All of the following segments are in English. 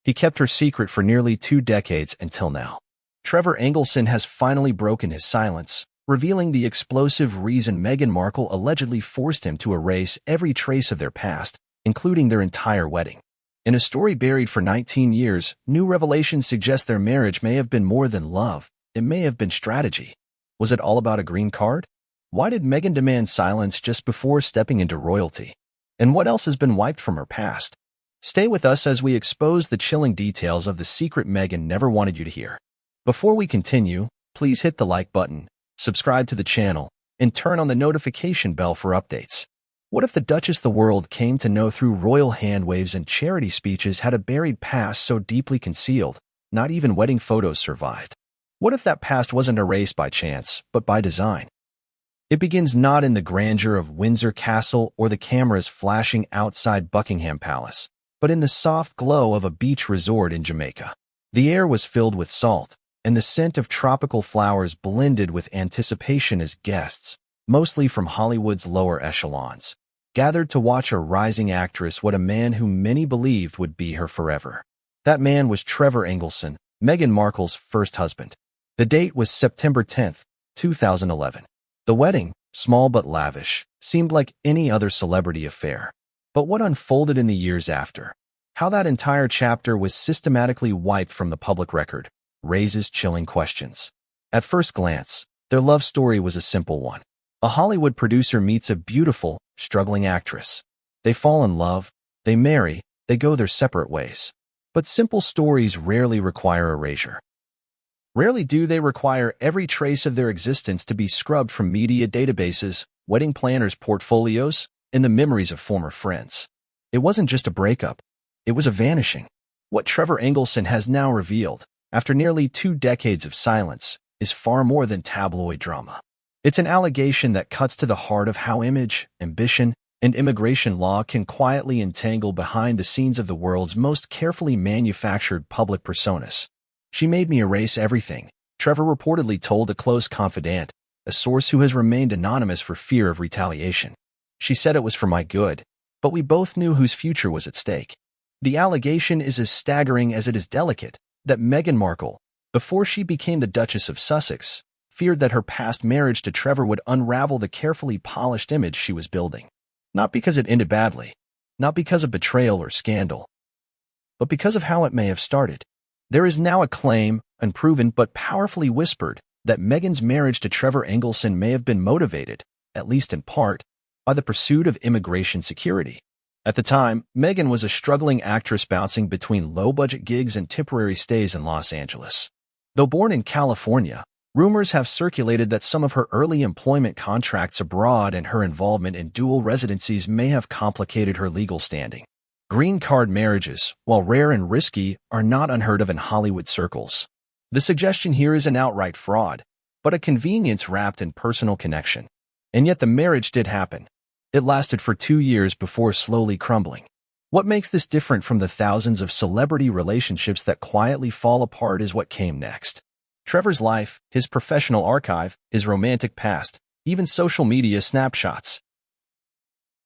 He kept her secret for nearly 2 decades until now. Trevor Engelson has finally broken his silence, revealing the explosive reason Meghan Markle allegedly forced him to erase every trace of their past, including their entire wedding. In a story buried for 19 years, new revelations suggest their marriage may have been more than love. It may have been strategy. Was it all about a green card? Why did Meghan demand silence just before stepping into royalty? And what else has been wiped from her past? Stay with us as we expose the chilling details of the secret Meghan never wanted you to hear. Before we continue, please hit the like button, subscribe to the channel, and turn on the notification bell for updates. What if the Duchess the world came to know through royal handwaves and charity speeches had a buried past so deeply concealed, not even wedding photos survived? What if that past wasn't erased by chance, but by design? It begins not in the grandeur of Windsor Castle or the cameras flashing outside Buckingham Palace, but in the soft glow of a beach resort in Jamaica. The air was filled with salt, and the scent of tropical flowers blended with anticipation as guests, mostly from Hollywood's lower echelons, gathered to watch a rising actress wed a man whom many believed would be her forever. That man was Trevor Engelson, Meghan Markle's first husband. The date was September 10, 2011. The wedding, small but lavish, seemed like any other celebrity affair. But what unfolded in the years after, how that entire chapter was systematically wiped from the public record, raises chilling questions. At first glance, their love story was a simple one. A Hollywood producer meets a beautiful, struggling actress. They fall in love, they marry, they go their separate ways. But simple stories rarely require erasure. Rarely do they require every trace of their existence to be scrubbed from media databases, wedding planners' portfolios, and the memories of former friends. It wasn't just a breakup. It was a vanishing. What Trevor Engelson has now revealed, after nearly 2 decades of silence, is far more than tabloid drama. It's an allegation that cuts to the heart of how image, ambition, and immigration law can quietly entangle behind the scenes of the world's most carefully manufactured public personas. "She made me erase everything," Trevor reportedly told a close confidant, a source who has remained anonymous for fear of retaliation. "She said it was for my good, but we both knew whose future was at stake." The allegation is as staggering as it is delicate, that Meghan Markle, before she became the Duchess of Sussex, feared that her past marriage to Trevor would unravel the carefully polished image she was building. Not because it ended badly, not because of betrayal or scandal, but because of how it may have started. There is now a claim, unproven but powerfully whispered, that Meghan's marriage to Trevor Engelson may have been motivated, at least in part, by the pursuit of immigration security. At the time, Meghan was a struggling actress bouncing between low-budget gigs and temporary stays in Los Angeles. Though born in California, rumors have circulated that some of her early employment contracts abroad and her involvement in dual residencies may have complicated her legal standing. Green card marriages, while rare and risky, are not unheard of in Hollywood circles. The suggestion here is an outright fraud, but a convenience wrapped in personal connection. And yet the marriage did happen. It lasted for 2 years before slowly crumbling. What makes this different from the thousands of celebrity relationships that quietly fall apart is what came next. Trevor's life, his professional archive, his romantic past, even social media snapshots,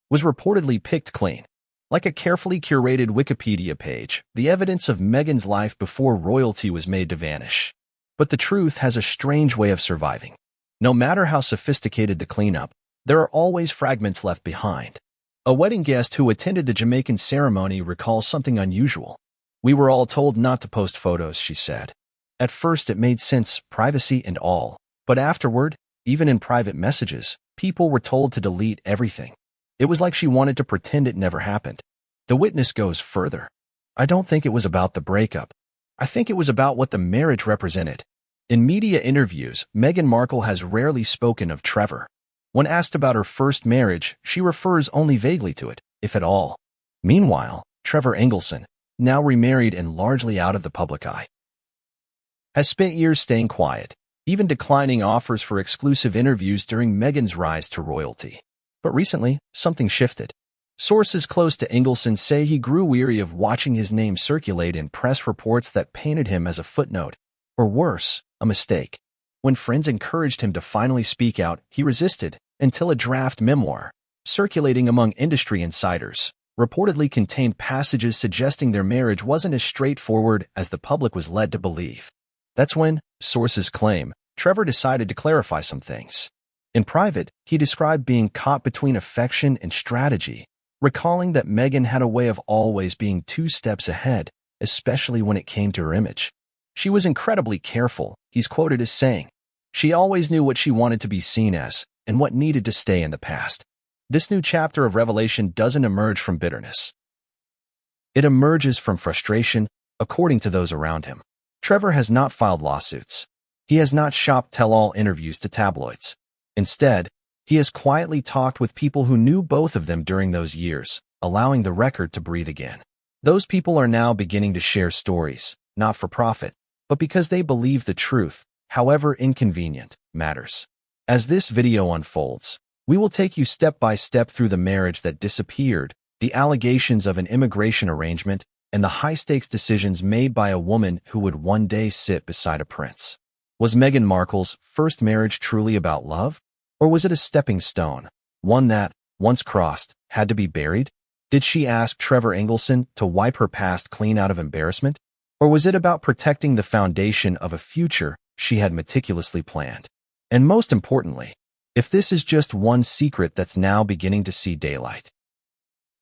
was reportedly picked clean. Like a carefully curated Wikipedia page, the evidence of Meghan's life before royalty was made to vanish. But the truth has a strange way of surviving. No matter how sophisticated the cleanup, there are always fragments left behind. A wedding guest who attended the Jamaican ceremony recalls something unusual. "We were all told not to post photos," she said. "At first it made sense, privacy and all. But afterward, even in private messages, people were told to delete everything. It was like she wanted to pretend it never happened." The witness goes further. "I don't think it was about the breakup. I think it was about what the marriage represented." In media interviews, Meghan Markle has rarely spoken of Trevor. When asked about her first marriage, she refers only vaguely to it, if at all. Meanwhile, Trevor Engelson, now remarried and largely out of the public eye, has spent years staying quiet, even declining offers for exclusive interviews during Meghan's rise to royalty. But recently, something shifted. Sources close to Engelson say he grew weary of watching his name circulate in press reports that painted him as a footnote, or worse, a mistake. When friends encouraged him to finally speak out, he resisted, until a draft memoir, circulating among industry insiders, reportedly contained passages suggesting their marriage wasn't as straightforward as the public was led to believe. That's when, sources claim, Trevor decided to clarify some things. In private, he described being caught between affection and strategy, recalling that Meghan had a way of always being 2 steps ahead, especially when it came to her image. She was incredibly careful, he's quoted as saying. She always knew what she wanted to be seen as, and what needed to stay in the past. This new chapter of revelation doesn't emerge from bitterness. It emerges from frustration, according to those around him. Trevor has not filed lawsuits. He has not shopped tell-all interviews to tabloids. Instead, he has quietly talked with people who knew both of them during those years, allowing the record to breathe again. Those people are now beginning to share stories, not for profit, but because they believe the truth, however inconvenient, matters. As this video unfolds, we will take you step by step through the marriage that disappeared, the allegations of an immigration arrangement, and the high-stakes decisions made by a woman who would one day sit beside a prince. Was Meghan Markle's first marriage truly about love? Or was it a stepping stone, one that, once crossed, had to be buried? Did she ask Trevor Engelson to wipe her past clean out of embarrassment? Or was it about protecting the foundation of a future she had meticulously planned? And most importantly, if this is just one secret that's now beginning to see daylight,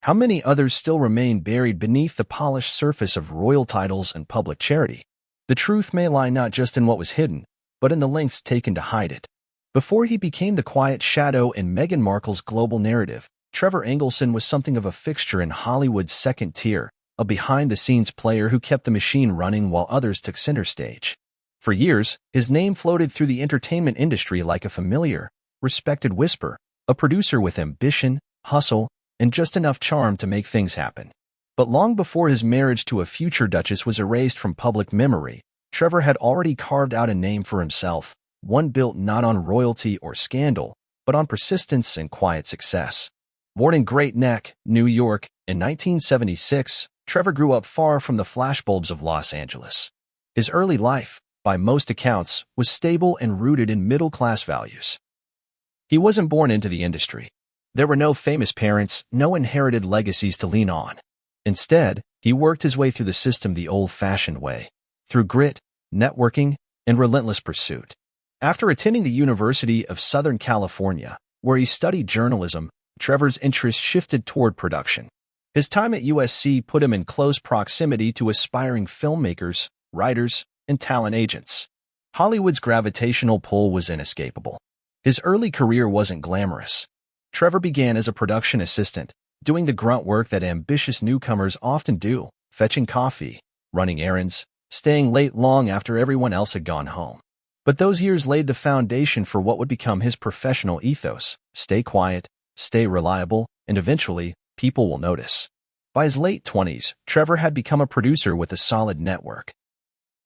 how many others still remain buried beneath the polished surface of royal titles and public charity? The truth may lie not just in what was hidden, but in the lengths taken to hide it. Before he became the quiet shadow in Meghan Markle's global narrative, Trevor Engelson was something of a fixture in Hollywood's second tier, a behind-the-scenes player who kept the machine running while others took center stage. For years, his name floated through the entertainment industry like a familiar, respected whisper, a producer with ambition, hustle, and just enough charm to make things happen. But long before his marriage to a future duchess was erased from public memory, Trevor had already carved out a name for himself, one built not on royalty or scandal, but on persistence and quiet success. Born in Great Neck, New York, in 1976, Trevor grew up far from the flashbulbs of Los Angeles. His early life, by most accounts, was stable and rooted in middle-class values. He wasn't born into the industry. There were no famous parents, no inherited legacies to lean on. Instead, he worked his way through the system the old-fashioned way, through grit, networking, and relentless pursuit. After attending the University of Southern California, where he studied journalism, Trevor's interest shifted toward production. His time at USC put him in close proximity to aspiring filmmakers, writers, and talent agents. Hollywood's gravitational pull was inescapable. His early career wasn't glamorous. Trevor began as a production assistant, doing the grunt work that ambitious newcomers often do, fetching coffee, running errands, staying late long after everyone else had gone home. But those years laid the foundation for what would become his professional ethos: stay quiet, stay reliable, and eventually, people will notice. By his late 20s, Trevor had become a producer with a solid network.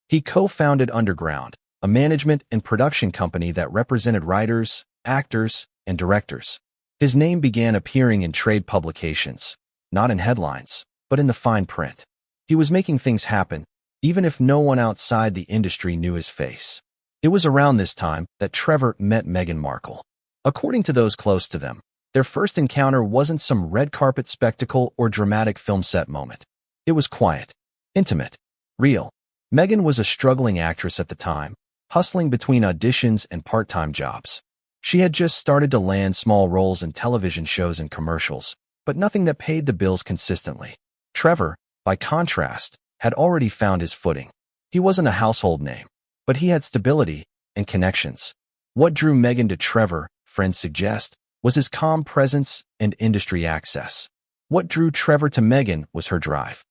He co-founded Underground, a management and production company that represented writers, actors, and directors. His name began appearing in trade publications, not in headlines, but in the fine print. He was making things happen, even if no one outside the industry knew his face. It was around this time that Trevor met Meghan Markle. According to those close to them, their first encounter wasn't some red carpet spectacle or dramatic film set moment. It was quiet, intimate, real. Meghan was a struggling actress at the time, hustling between auditions and part-time jobs. She had just started to land small roles in television shows and commercials, but nothing that paid the bills consistently. Trevor, by contrast, had already found his footing. He wasn't a household name, but he had stability and connections. What drew Meghan to Trevor, friends suggest, was his calm presence and industry access. What drew Trevor to Meghan was her drive.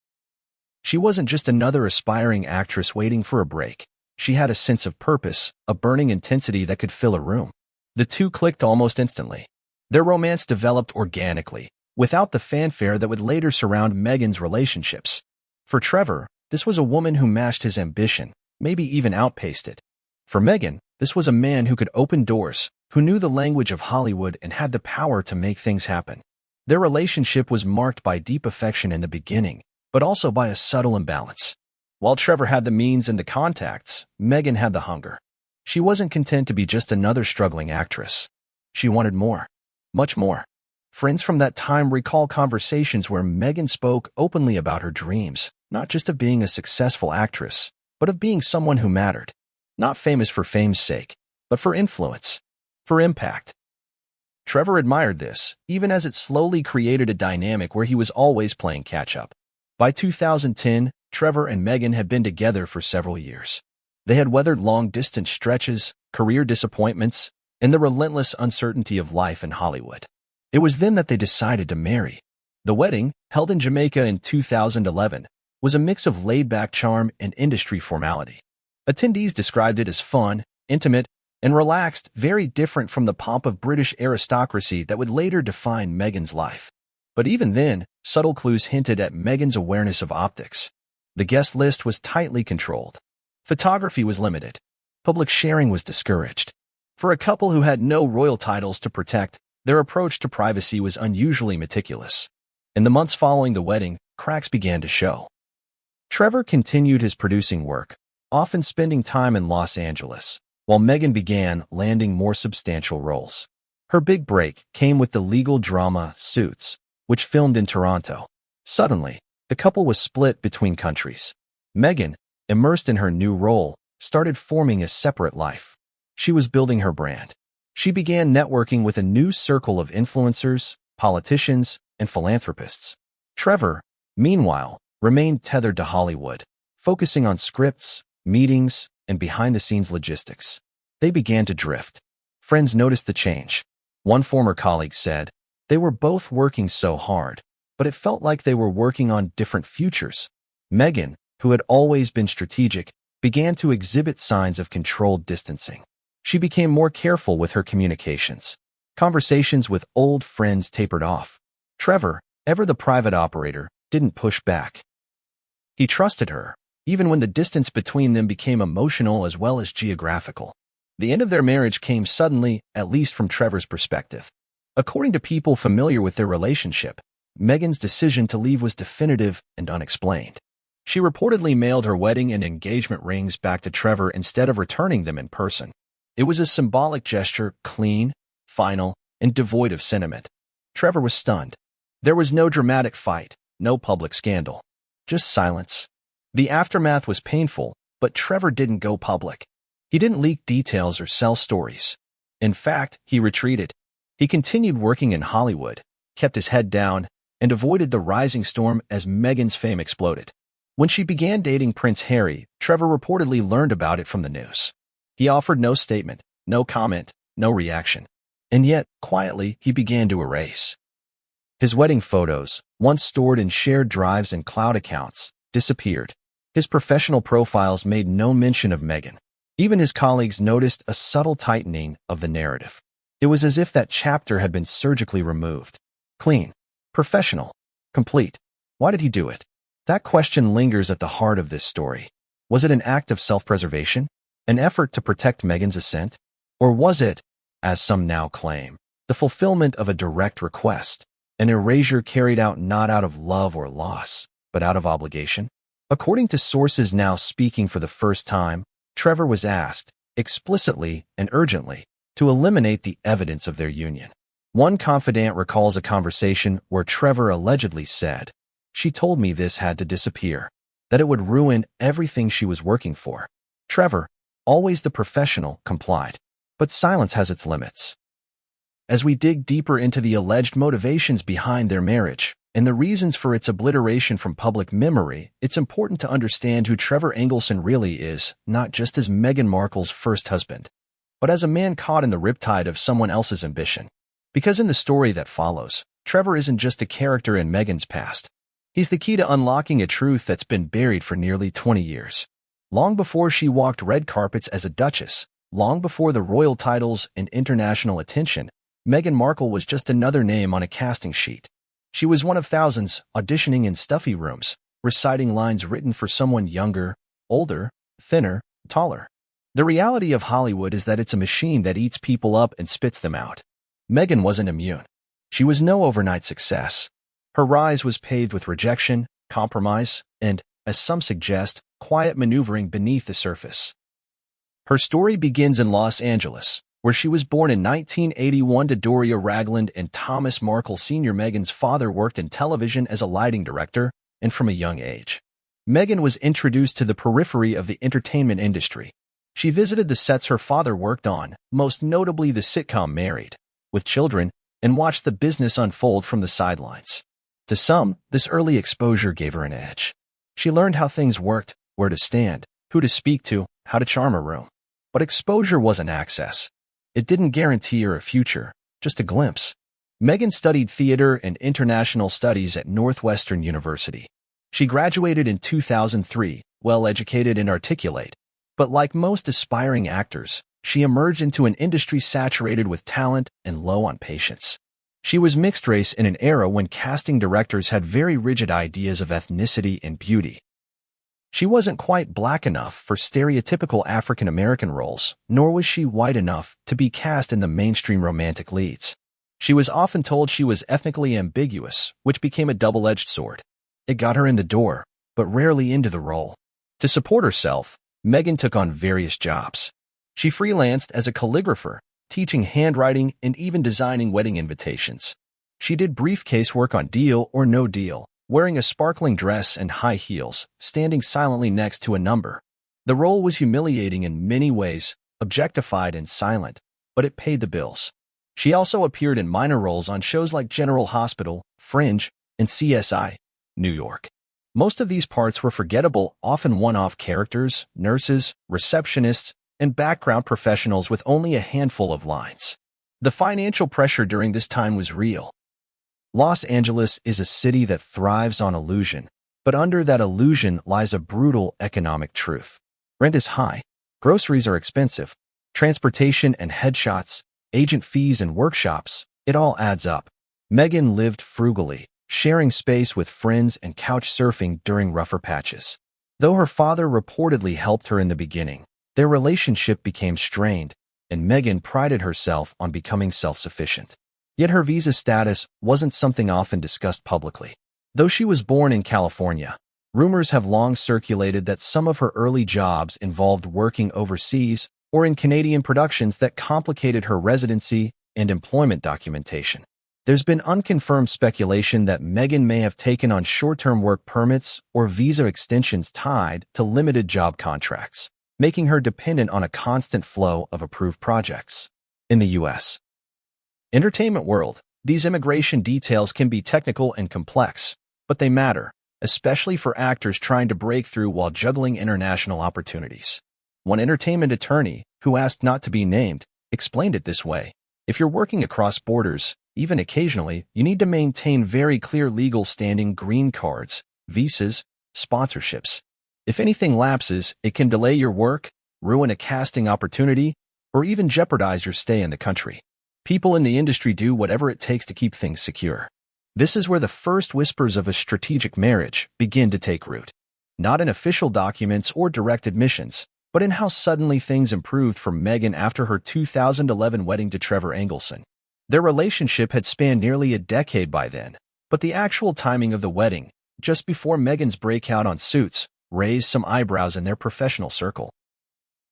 She wasn't just another aspiring actress waiting for a break. She had a sense of purpose, a burning intensity that could fill a room. The two clicked almost instantly. Their romance developed organically, without the fanfare that would later surround Meghan's relationships. For Trevor, this was a woman who matched his ambition, maybe even outpaced it. For Meghan, this was a man who could open doors, who knew the language of Hollywood and had the power to make things happen. Their relationship was marked by deep affection in the beginning, but also by a subtle imbalance. While Trevor had the means and the contacts, Meghan had the hunger. She wasn't content to be just another struggling actress. She wanted more. Much more. Friends from that time recall conversations where Meghan spoke openly about her dreams, not just of being a successful actress, but of being someone who mattered. Not famous for fame's sake, but for influence, for impact. Trevor admired this, even as it slowly created a dynamic where he was always playing catch-up. By 2010, Trevor and Meghan had been together for several years. They had weathered long-distance stretches, career disappointments, and the relentless uncertainty of life in Hollywood. It was then that they decided to marry. The wedding, held in Jamaica in 2011, was a mix of laid-back charm and industry formality. Attendees described it as fun, intimate, and relaxed, very different from the pomp of British aristocracy that would later define Meghan's life. But even then, subtle clues hinted at Meghan's awareness of optics. The guest list was tightly controlled. Photography was limited. Public sharing was discouraged. For a couple who had no royal titles to protect, their approach to privacy was unusually meticulous. In the months following the wedding, cracks began to show. Trevor continued his producing work, often spending time in Los Angeles, while Meghan began landing more substantial roles. Her big break came with the legal drama Suits, which filmed in Toronto. Suddenly, the couple was split between countries. Meghan, immersed in her new role, started forming a separate life. She was building her brand. She began networking with a new circle of influencers, politicians, and philanthropists. Trevor, meanwhile, remained tethered to Hollywood, focusing on scripts, meetings, and behind-the-scenes logistics. They began to drift. Friends noticed the change. One former colleague said, "They were both working so hard, but it felt like they were working on different futures." Meghan, who had always been strategic, began to exhibit signs of controlled distancing. She became more careful with her communications. Conversations with old friends tapered off. Trevor, ever the private operator, didn't push back. He trusted her, even when the distance between them became emotional as well as geographical. The end of their marriage came suddenly, at least from Trevor's perspective. According to people familiar with their relationship, Meghan's decision to leave was definitive and unexplained. She reportedly mailed her wedding and engagement rings back to Trevor instead of returning them in person. It was a symbolic gesture, clean, final, and devoid of sentiment. Trevor was stunned. There was no dramatic fight, no public scandal. Just silence. The aftermath was painful, but Trevor didn't go public. He didn't leak details or sell stories. In fact, he retreated. He continued working in Hollywood, kept his head down, and avoided the rising storm as Meghan's fame exploded. When she began dating Prince Harry, Trevor reportedly learned about it from the news. He offered no statement, no comment, no reaction. And yet, quietly, he began to erase. His wedding photos, once stored in shared drives and cloud accounts, disappeared. His professional profiles made no mention of Meghan. Even his colleagues noticed a subtle tightening of the narrative. It was as if that chapter had been surgically removed. Clean, professional, complete. Why did he do it? That question lingers at the heart of this story. Was it an act of self-preservation? An effort to protect Meghan's ascent? Or was it, as some now claim, the fulfillment of a direct request, an erasure carried out not out of love or loss, but out of obligation? According to sources now speaking for the first time, Trevor was asked, explicitly and urgently, to eliminate the evidence of their union. One confidant recalls a conversation where Trevor allegedly said, "She told me this had to disappear, that it would ruin everything she was working for." Trevor, always the professional, complied. But silence has its limits. As we dig deeper into the alleged motivations behind their marriage and the reasons for its obliteration from public memory, it's important to understand who Trevor Engelson really is, not just as Meghan Markle's first husband, but as a man caught in the riptide of someone else's ambition. Because in the story that follows, Trevor isn't just a character in Meghan's past. He's the key to unlocking a truth that's been buried for nearly 20 years. Long before she walked red carpets as a duchess, long before the royal titles and international attention, Meghan Markle was just another name on a casting sheet. She was one of thousands auditioning in stuffy rooms, reciting lines written for someone younger, older, thinner, taller. The reality of Hollywood is that it's a machine that eats people up and spits them out. Meghan wasn't immune. She was no overnight success. Her rise was paved with rejection, compromise, and, as some suggest, quiet maneuvering beneath the surface. Her story begins in Los Angeles, where she was born in 1981 to Doria Ragland and Thomas Markle Sr. Meghan's father worked in television as a lighting director, and from a young age, Meghan was introduced to the periphery of the entertainment industry. She visited the sets her father worked on, most notably the sitcom Married with Children, and watched the business unfold from the sidelines. To some, this early exposure gave her an edge. She learned how things worked, where to stand, who to speak to, how to charm a room. But exposure wasn't access. It didn't guarantee her a future, just a glimpse. Meghan studied theater and international studies at Northwestern University. She graduated in 2003, well-educated and articulate. But like most aspiring actors, she emerged into an industry saturated with talent and low on patience. She was mixed race in an era when casting directors had very rigid ideas of ethnicity and beauty. She wasn't quite black enough for stereotypical African-American roles, nor was she white enough to be cast in the mainstream romantic leads. She was often told she was ethnically ambiguous, which became a double-edged sword. It got her in the door, but rarely into the role. To support herself, Meghan took on various jobs. She freelanced as a calligrapher, teaching handwriting and even designing wedding invitations. She did briefcase work on Deal or No Deal, wearing a sparkling dress and high heels, standing silently next to a number. The role was humiliating in many ways, objectified and silent, but it paid the bills. She also appeared in minor roles on shows like General Hospital, Fringe, and CSI, New York. Most of these parts were forgettable, often one-off characters, nurses, receptionists, and background professionals with only a handful of lines. The financial pressure during this time was real. Los Angeles is a city that thrives on illusion, but under that illusion lies a brutal economic truth. Rent is high, groceries are expensive, transportation and headshots, agent fees and workshops, it all adds up. Meghan lived frugally, sharing space with friends and couch surfing during rougher patches. Though her father reportedly helped her in the beginning, their relationship became strained, and Meghan prided herself on becoming self-sufficient. Yet her visa status wasn't something often discussed publicly. Though she was born in California, rumors have long circulated that some of her early jobs involved working overseas or in Canadian productions that complicated her residency and employment documentation. There's been unconfirmed speculation that Meghan may have taken on short-term work permits or visa extensions tied to limited job contracts, making her dependent on a constant flow of approved projects. In the U.S. entertainment world, these immigration details can be technical and complex, but they matter, especially for actors trying to break through while juggling international opportunities. One entertainment attorney, who asked not to be named, explained it this way: if you're working across borders, even occasionally, you need to maintain very clear legal standing green cards, visas, sponsorships. If anything lapses, it can delay your work, ruin a casting opportunity, or even jeopardize your stay in the country. People in the industry do whatever it takes to keep things secure. This is where the first whispers of a strategic marriage begin to take root. Not in official documents or direct admissions, but in how suddenly things improved for Meghan after her 2011 wedding to Trevor Engelson. Their relationship had spanned nearly a decade by then, but the actual timing of the wedding, just before Meghan's breakout on Suits, raised some eyebrows in their professional circle.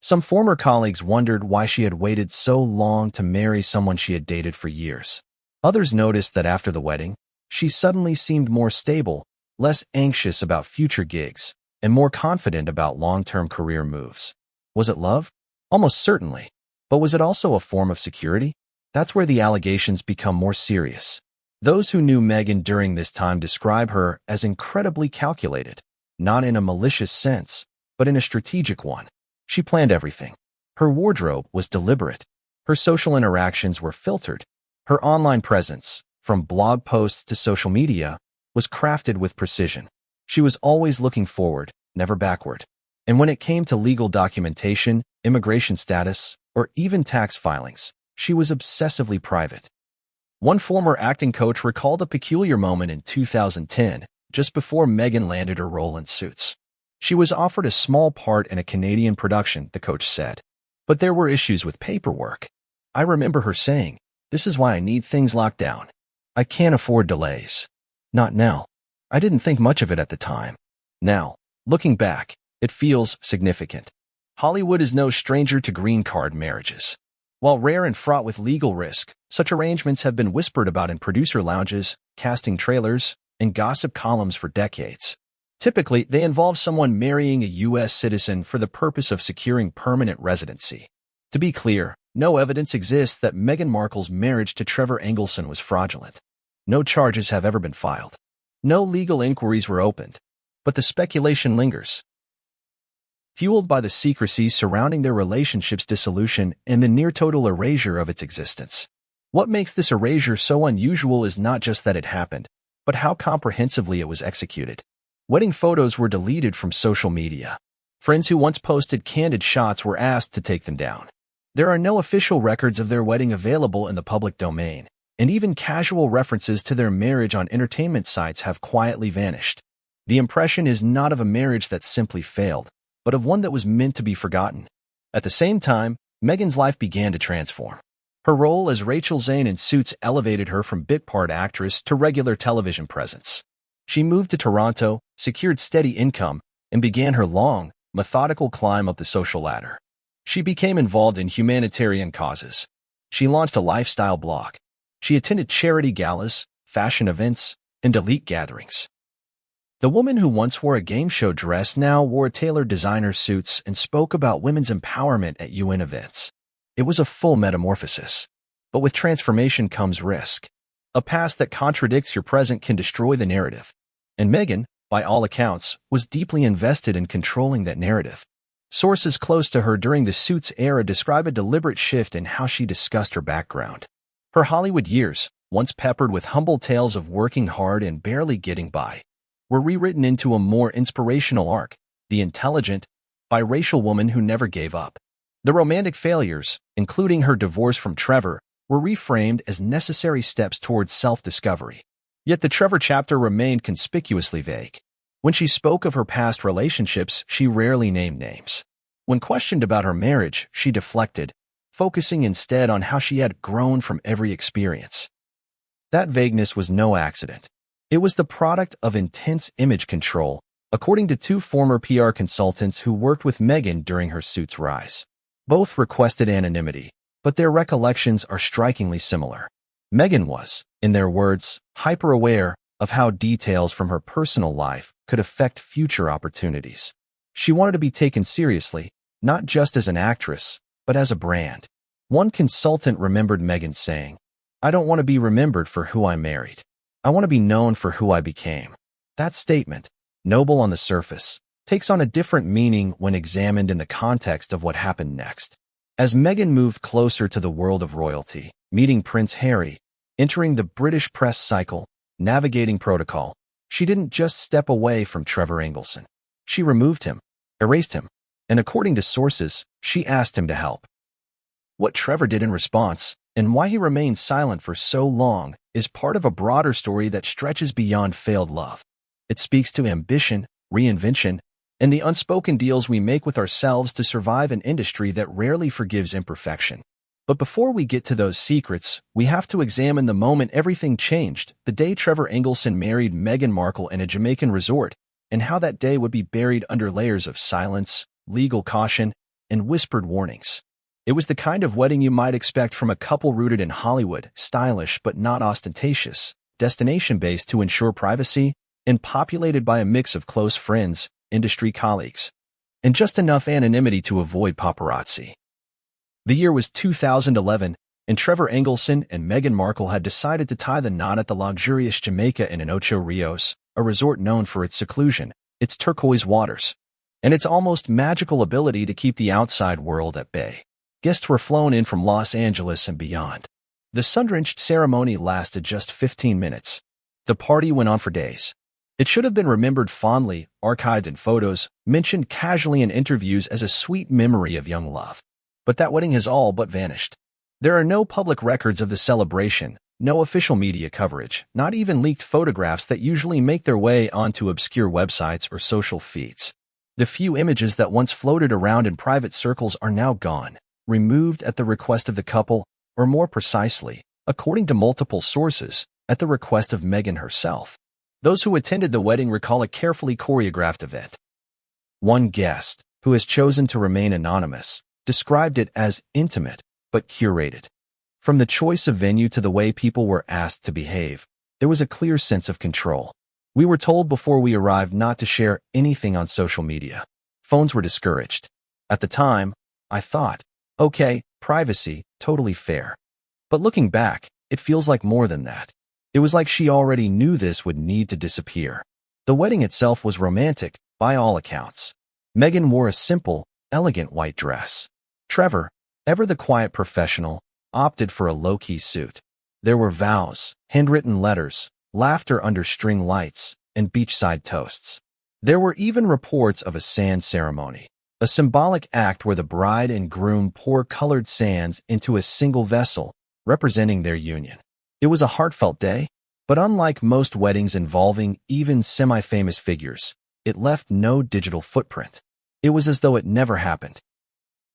Some former colleagues wondered why she had waited so long to marry someone she had dated for years. Others noticed that after the wedding, she suddenly seemed more stable, less anxious about future gigs, and more confident about long-term career moves. Was it love? Almost certainly. But was it also a form of security? That's where the allegations become more serious. Those who knew Meghan during this time describe her as incredibly calculated, not in a malicious sense, but in a strategic one. She planned everything. Her wardrobe was deliberate. Her social interactions were filtered. Her online presence, from blog posts to social media, was crafted with precision. She was always looking forward, never backward. And when it came to legal documentation, immigration status, or even tax filings, she was obsessively private. One former acting coach recalled a peculiar moment in 2010, just before Meghan landed her role in Suits. She was offered a small part in a Canadian production, the coach said. But there were issues with paperwork. I remember her saying, "This is why I need things locked down. I can't afford delays." Not now. I didn't think much of it at the time. Now, looking back, it feels significant. Hollywood is no stranger to green card marriages. While rare and fraught with legal risk, such arrangements have been whispered about in producer lounges, casting trailers, and gossip columns for decades. Typically, they involve someone marrying a U.S. citizen for the purpose of securing permanent residency. To be clear, no evidence exists that Meghan Markle's marriage to Trevor Engelson was fraudulent. No charges have ever been filed. No legal inquiries were opened. But the speculation lingers, fueled by the secrecy surrounding their relationship's dissolution and the near-total erasure of its existence. What makes this erasure so unusual is not just that it happened, but how comprehensively it was executed. Wedding photos were deleted from social media. Friends who once posted candid shots were asked to take them down. There are no official records of their wedding available in the public domain, and even casual references to their marriage on entertainment sites have quietly vanished. The impression is not of a marriage that simply failed, but of one that was meant to be forgotten. At the same time, Meghan's life began to transform. Her role as Rachel Zane in Suits elevated her from bit part actress to regular television presence. She moved to Toronto, secured steady income, and began her long, methodical climb up the social ladder. She became involved in humanitarian causes. She launched a lifestyle blog. She attended charity galas, fashion events, and elite gatherings. The woman who once wore a game show dress now wore tailored designer suits and spoke about women's empowerment at UN events. It was a full metamorphosis. But with transformation comes risk. A past that contradicts your present can destroy the narrative. And Meghan, by all accounts, was deeply invested in controlling that narrative. Sources close to her during the Suits era describe a deliberate shift in how she discussed her background. Her Hollywood years, once peppered with humble tales of working hard and barely getting by, were rewritten into a more inspirational arc, the intelligent, biracial woman who never gave up. The romantic failures, including her divorce from Trevor, were reframed as necessary steps towards self-discovery. Yet the Trevor chapter remained conspicuously vague. When she spoke of her past relationships, she rarely named names. When questioned about her marriage, she deflected, focusing instead on how she had grown from every experience. That vagueness was no accident. It was the product of intense image control, according to two former PR consultants who worked with Meghan during her Suits rise. Both requested anonymity, but their recollections are strikingly similar. Meghan was, in their words, hyper-aware of how details from her personal life could affect future opportunities. She wanted to be taken seriously, not just as an actress, but as a brand. One consultant remembered Meghan saying, "I don't want to be remembered for who I married. I want to be known for who I became." That statement, noble on the surface, takes on a different meaning when examined in the context of what happened next. As Meghan moved closer to the world of royalty, meeting Prince Harry, entering the British press cycle, navigating protocol, she didn't just step away from Trevor Engelson. She removed him, erased him, and according to sources, she asked him to help. What Trevor did in response, and why he remained silent for so long, is part of a broader story that stretches beyond failed love. It speaks to ambition, reinvention, and the unspoken deals we make with ourselves to survive an industry that rarely forgives imperfection. But before we get to those secrets, we have to examine the moment everything changed, the day Trevor Engelson married Meghan Markle in a Jamaican resort, and how that day would be buried under layers of silence, legal caution, and whispered warnings. It was the kind of wedding you might expect from a couple rooted in Hollywood, stylish but not ostentatious, destination-based to ensure privacy, and populated by a mix of close friends, industry colleagues, and just enough anonymity to avoid paparazzi. The year was 2011, and Trevor Engelson and Meghan Markle had decided to tie the knot at the luxurious Jamaica Inn in Ocho Rios, a resort known for its seclusion, its turquoise waters, and its almost magical ability to keep the outside world at bay. Guests were flown in from Los Angeles and beyond. The sun-drenched ceremony lasted just 15 minutes. The party went on for days. It should have been remembered fondly, archived in photos, mentioned casually in interviews as a sweet memory of young love. But that wedding has all but vanished. There are no public records of the celebration, no official media coverage, not even leaked photographs that usually make their way onto obscure websites or social feeds. The few images that once floated around in private circles are now gone, removed at the request of the couple, or more precisely, according to multiple sources, at the request of Meghan herself. Those who attended the wedding recall a carefully choreographed event. One guest, who has chosen to remain anonymous, described it as intimate, but curated. From the choice of venue to the way people were asked to behave, there was a clear sense of control. We were told before we arrived not to share anything on social media. Phones were discouraged. At the time, I thought, okay, privacy, totally fair. But looking back, it feels like more than that. It was like she already knew this would need to disappear. The wedding itself was romantic, by all accounts. Meghan wore a simple, elegant white dress. Trevor, ever the quiet professional, opted for a low-key suit. There were vows, handwritten letters, laughter under string lights, and beachside toasts. There were even reports of a sand ceremony, a symbolic act where the bride and groom pour colored sands into a single vessel, representing their union. It was a heartfelt day, but unlike most weddings involving even semi-famous figures, it left no digital footprint. It was as though it never happened.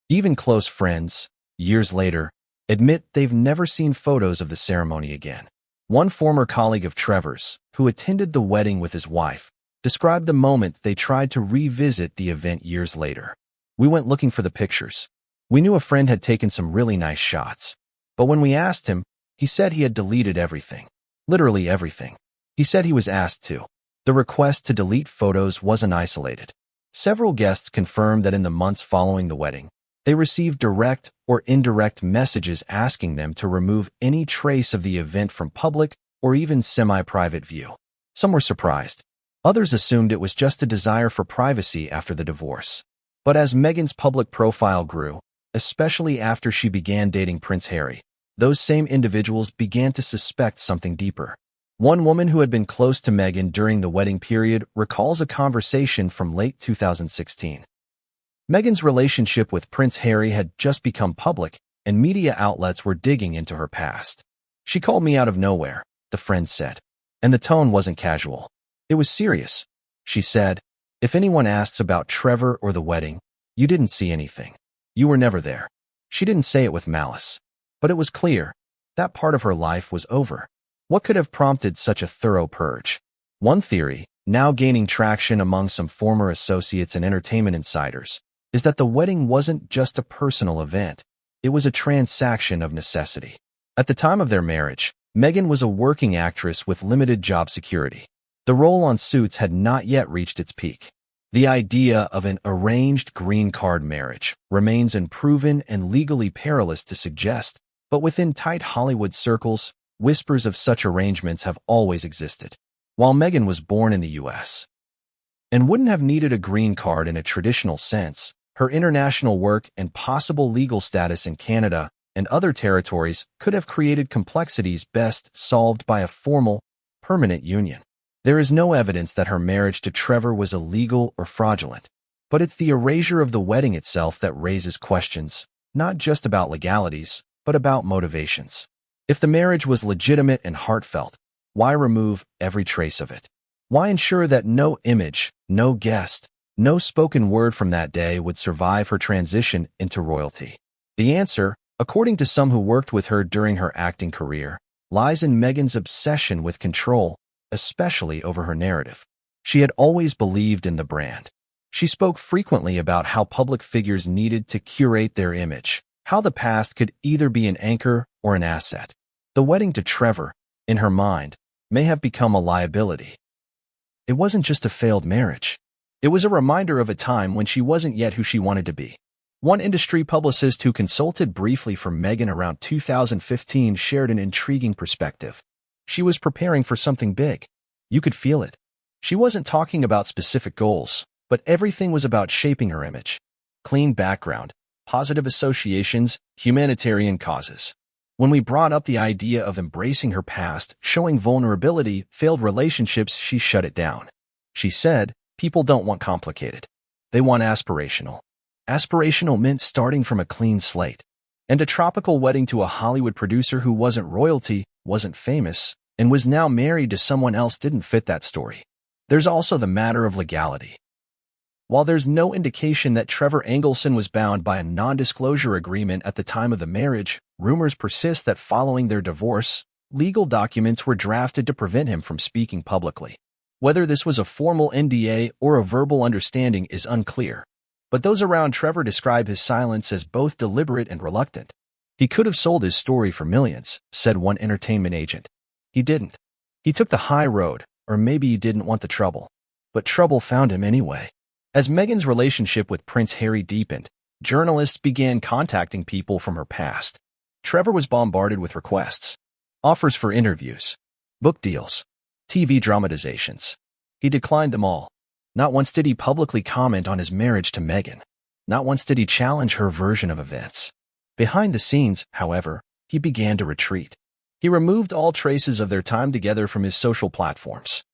Even close friends, years later, admit they've never seen photos of the ceremony again. One former colleague of Trevor's, who attended the wedding with his wife, described the moment they tried to revisit the event years later. We went looking for the pictures. We knew a friend had taken some really nice shots. But when we asked him, he said he had deleted everything. Literally everything. He said he was asked to. The request to delete photos wasn't isolated. Several guests confirmed that in the months following the wedding, they received direct or indirect messages asking them to remove any trace of the event from public or even semi-private view. Some were surprised. Others assumed it was just a desire for privacy after the divorce. But as Meghan's public profile grew, especially after she began dating Prince Harry, those same individuals began to suspect something deeper. One woman who had been close to Meghan during the wedding period recalls a conversation from late 2016. Meghan's relationship with Prince Harry had just become public, and media outlets were digging into her past. "She called me out of nowhere," the friend said. And the tone wasn't casual. It was serious. She said, "If anyone asks about Trevor or the wedding, you didn't see anything. You were never there." She didn't say it with malice. But it was clear. That part of her life was over. What could have prompted such a thorough purge? One theory, now gaining traction among some former associates and entertainment insiders, is that the wedding wasn't just a personal event. It was a transaction of necessity. At the time of their marriage, Meghan was a working actress with limited job security. The role on Suits had not yet reached its peak. The idea of an arranged green card marriage remains unproven and legally perilous to suggest, but within tight Hollywood circles, whispers of such arrangements have always existed. While Meghan was born in the U.S. and wouldn't have needed a green card in a traditional sense, her international work and possible legal status in Canada and other territories could have created complexities best solved by a formal, permanent union. There is no evidence that her marriage to Trevor was illegal or fraudulent, but it's the erasure of the wedding itself that raises questions, not just about legalities, but about motivations. If the marriage was legitimate and heartfelt, why remove every trace of it? Why ensure that no image, no guest, no spoken word from that day would survive her transition into royalty? The answer, according to some who worked with her during her acting career, lies in Meghan's obsession with control, especially over her narrative. She had always believed in the brand. She spoke frequently about how public figures needed to curate their image, how the past could either be an anchor or an asset. The wedding to Trevor, in her mind, may have become a liability. It wasn't just a failed marriage. It was a reminder of a time when she wasn't yet who she wanted to be. One industry publicist who consulted briefly for Meghan around 2015 shared an intriguing perspective. She was preparing for something big. You could feel it. She wasn't talking about specific goals, but everything was about shaping her image. Clean background, positive associations, humanitarian causes. When we brought up the idea of embracing her past, showing vulnerability, failed relationships, she shut it down. She said, "People don't want complicated. They want aspirational." Aspirational meant starting from a clean slate. And a tropical wedding to a Hollywood producer who wasn't royalty, wasn't famous, and was now married to someone else didn't fit that story. There's also the matter of legality. While there's no indication that Trevor Engelson was bound by a non-disclosure agreement at the time of the marriage, rumors persist that following their divorce, legal documents were drafted to prevent him from speaking publicly. Whether this was a formal NDA or a verbal understanding is unclear, but those around Trevor describe his silence as both deliberate and reluctant. He could have sold his story for millions, said one entertainment agent. He didn't. He took the high road, or maybe he didn't want the trouble. But trouble found him anyway. As Meghan's relationship with Prince Harry deepened, journalists began contacting people from her past. Trevor was bombarded with requests, offers for interviews, book deals, TV dramatizations. He declined them all. Not once did he publicly comment on his marriage to Meghan. Not once did he challenge her version of events. Behind the scenes, however, he began to retreat. He removed all traces of their time together from his social platforms.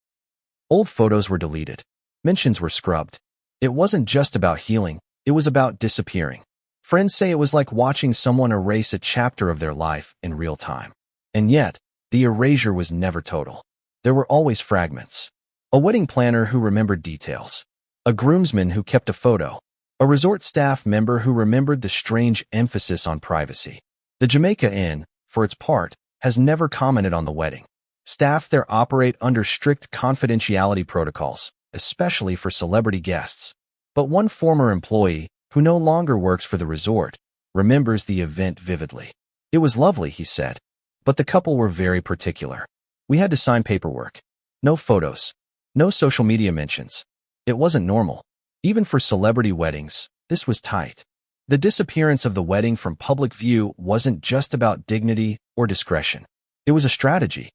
Old photos were deleted. Mentions were scrubbed. It wasn't just about healing, it was about disappearing. Friends say it was like watching someone erase a chapter of their life in real time. And yet, the erasure was never total. There were always fragments. A wedding planner who remembered details. A groomsman who kept a photo. A resort staff member who remembered the strange emphasis on privacy. The Jamaica Inn, for its part, has never commented on the wedding. Staff there operate under strict confidentiality protocols, especially for celebrity guests. But one former employee, who no longer works for the resort, remembers the event vividly. It was lovely, he said, but the couple were very particular. We had to sign paperwork. No photos. No social media mentions. It wasn't normal. Even for celebrity weddings, this was tight. The disappearance of the wedding from public view wasn't just about dignity or discretion. It was a strategy.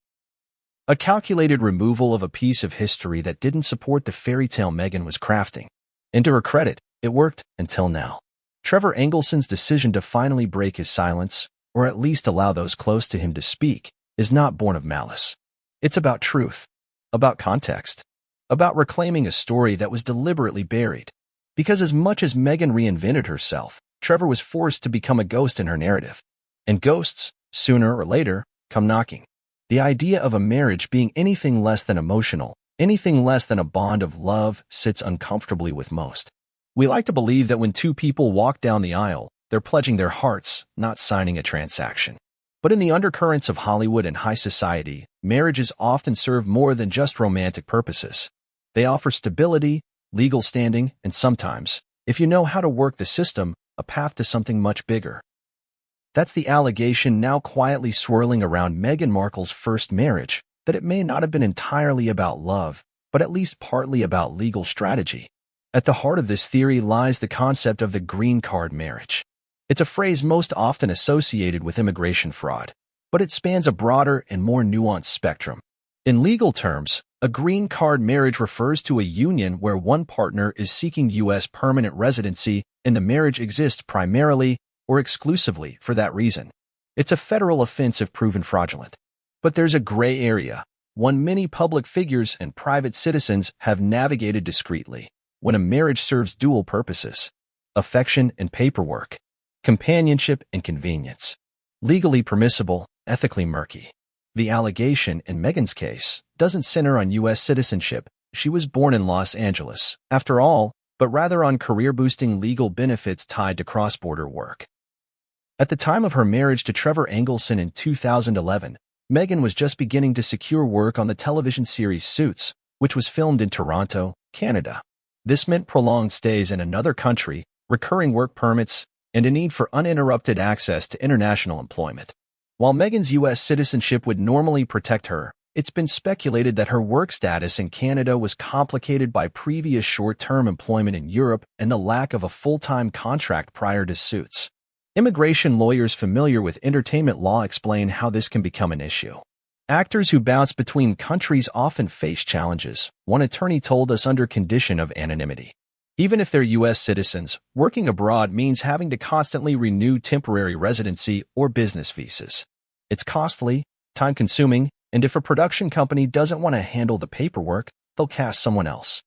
A calculated removal of a piece of history that didn't support the fairy tale Meghan was crafting. And to her credit, it worked until now. Trevor Engelson's decision to finally break his silence, or at least allow those close to him to speak, is not born of malice. It's about truth, about context, about reclaiming a story that was deliberately buried. Because as much as Meghan reinvented herself, Trevor was forced to become a ghost in her narrative. And ghosts, sooner or later, come knocking. The idea of a marriage being anything less than emotional, anything less than a bond of love, sits uncomfortably with most. We like to believe that when two people walk down the aisle, they're pledging their hearts, not signing a transaction. But in the undercurrents of Hollywood and high society, marriages often serve more than just romantic purposes. They offer stability, legal standing, and sometimes, if you know how to work the system, a path to something much bigger. That's the allegation now quietly swirling around Meghan Markle's first marriage, that it may not have been entirely about love, but at least partly about legal strategy. At the heart of this theory lies the concept of the green card marriage. It's a phrase most often associated with immigration fraud, but it spans a broader and more nuanced spectrum. In legal terms, a green card marriage refers to a union where one partner is seeking U.S. permanent residency and the marriage exists primarily or exclusively for that reason. It's a federal offense if proven fraudulent. But there's a gray area, one many public figures and private citizens have navigated discreetly, when a marriage serves dual purposes: affection and paperwork, companionship and convenience. Legally permissible, ethically murky. The allegation, in Meghan's case, doesn't center on U.S. citizenship. She was born in Los Angeles, after all, but rather on career-boosting legal benefits tied to cross-border work. At the time of her marriage to Trevor Engelson in 2011, Meghan was just beginning to secure work on the television series Suits, which was filmed in Toronto, Canada. This meant prolonged stays in another country, recurring work permits, and a need for uninterrupted access to international employment. While Meghan's U.S. citizenship would normally protect her, it's been speculated that her work status in Canada was complicated by previous short-term employment in Europe and the lack of a full-time contract prior to Suits. Immigration lawyers familiar with entertainment law explain how this can become an issue. Actors who bounce between countries often face challenges, one attorney told us, under condition of anonymity. Even if they're U.S. citizens, working abroad means having to constantly renew temporary residency or business visas. It's costly, time-consuming, and if a production company doesn't want to handle the paperwork, they'll cast someone else.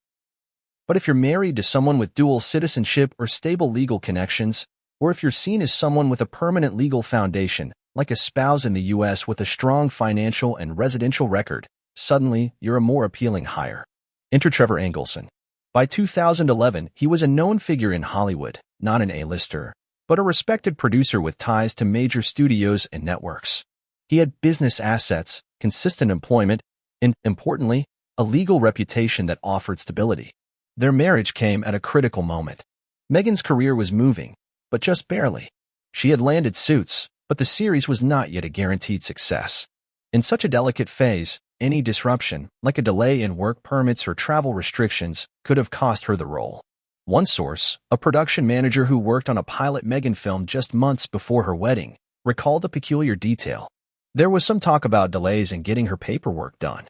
But if you're married to someone with dual citizenship or stable legal connections, or if you're seen as someone with a permanent legal foundation, like a spouse in the U.S. with a strong financial and residential record, suddenly you're a more appealing hire. Enter Trevor Engelson. By 2011, he was a known figure in Hollywood, not an A-lister, but a respected producer with ties to major studios and networks. He had business assets, consistent employment, and, importantly, a legal reputation that offered stability. Their marriage came at a critical moment. Meghan's career was moving, but just barely. She had landed Suits, But the series was not yet a guaranteed success. In such a delicate phase, any disruption, like a delay in work permits or travel restrictions, could have cost her the role. One source, a production manager who worked on a pilot Meghan film just months before her wedding, recalled a peculiar detail. There was some talk about delays in getting her paperwork done.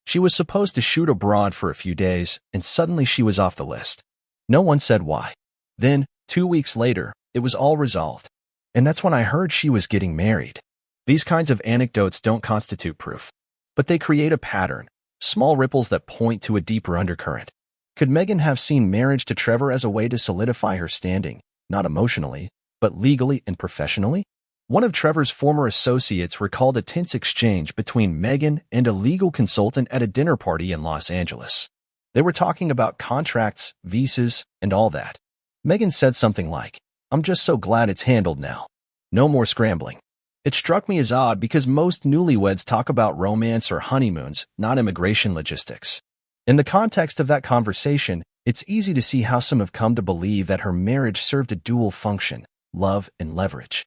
She was supposed to shoot abroad for a few days, and suddenly she was off the list. No one said why. Then, 2 weeks later, it was all resolved. And that's when I heard she was getting married. These kinds of anecdotes don't constitute proof, but they create a pattern, small ripples that point to a deeper undercurrent. Could Meghan have seen marriage to Trevor as a way to solidify her standing, not emotionally, but legally and professionally? One of Trevor's former associates recalled a tense exchange between Meghan and a legal consultant at a dinner party in Los Angeles. They were talking about contracts, visas, and all that. Meghan said something like, "I'm just so glad it's handled now. No more scrambling." It struck me as odd because most newlyweds talk about romance or honeymoons, not immigration logistics. In the context of that conversation, it's easy to see how some have come to believe that her marriage served a dual function, love and leverage.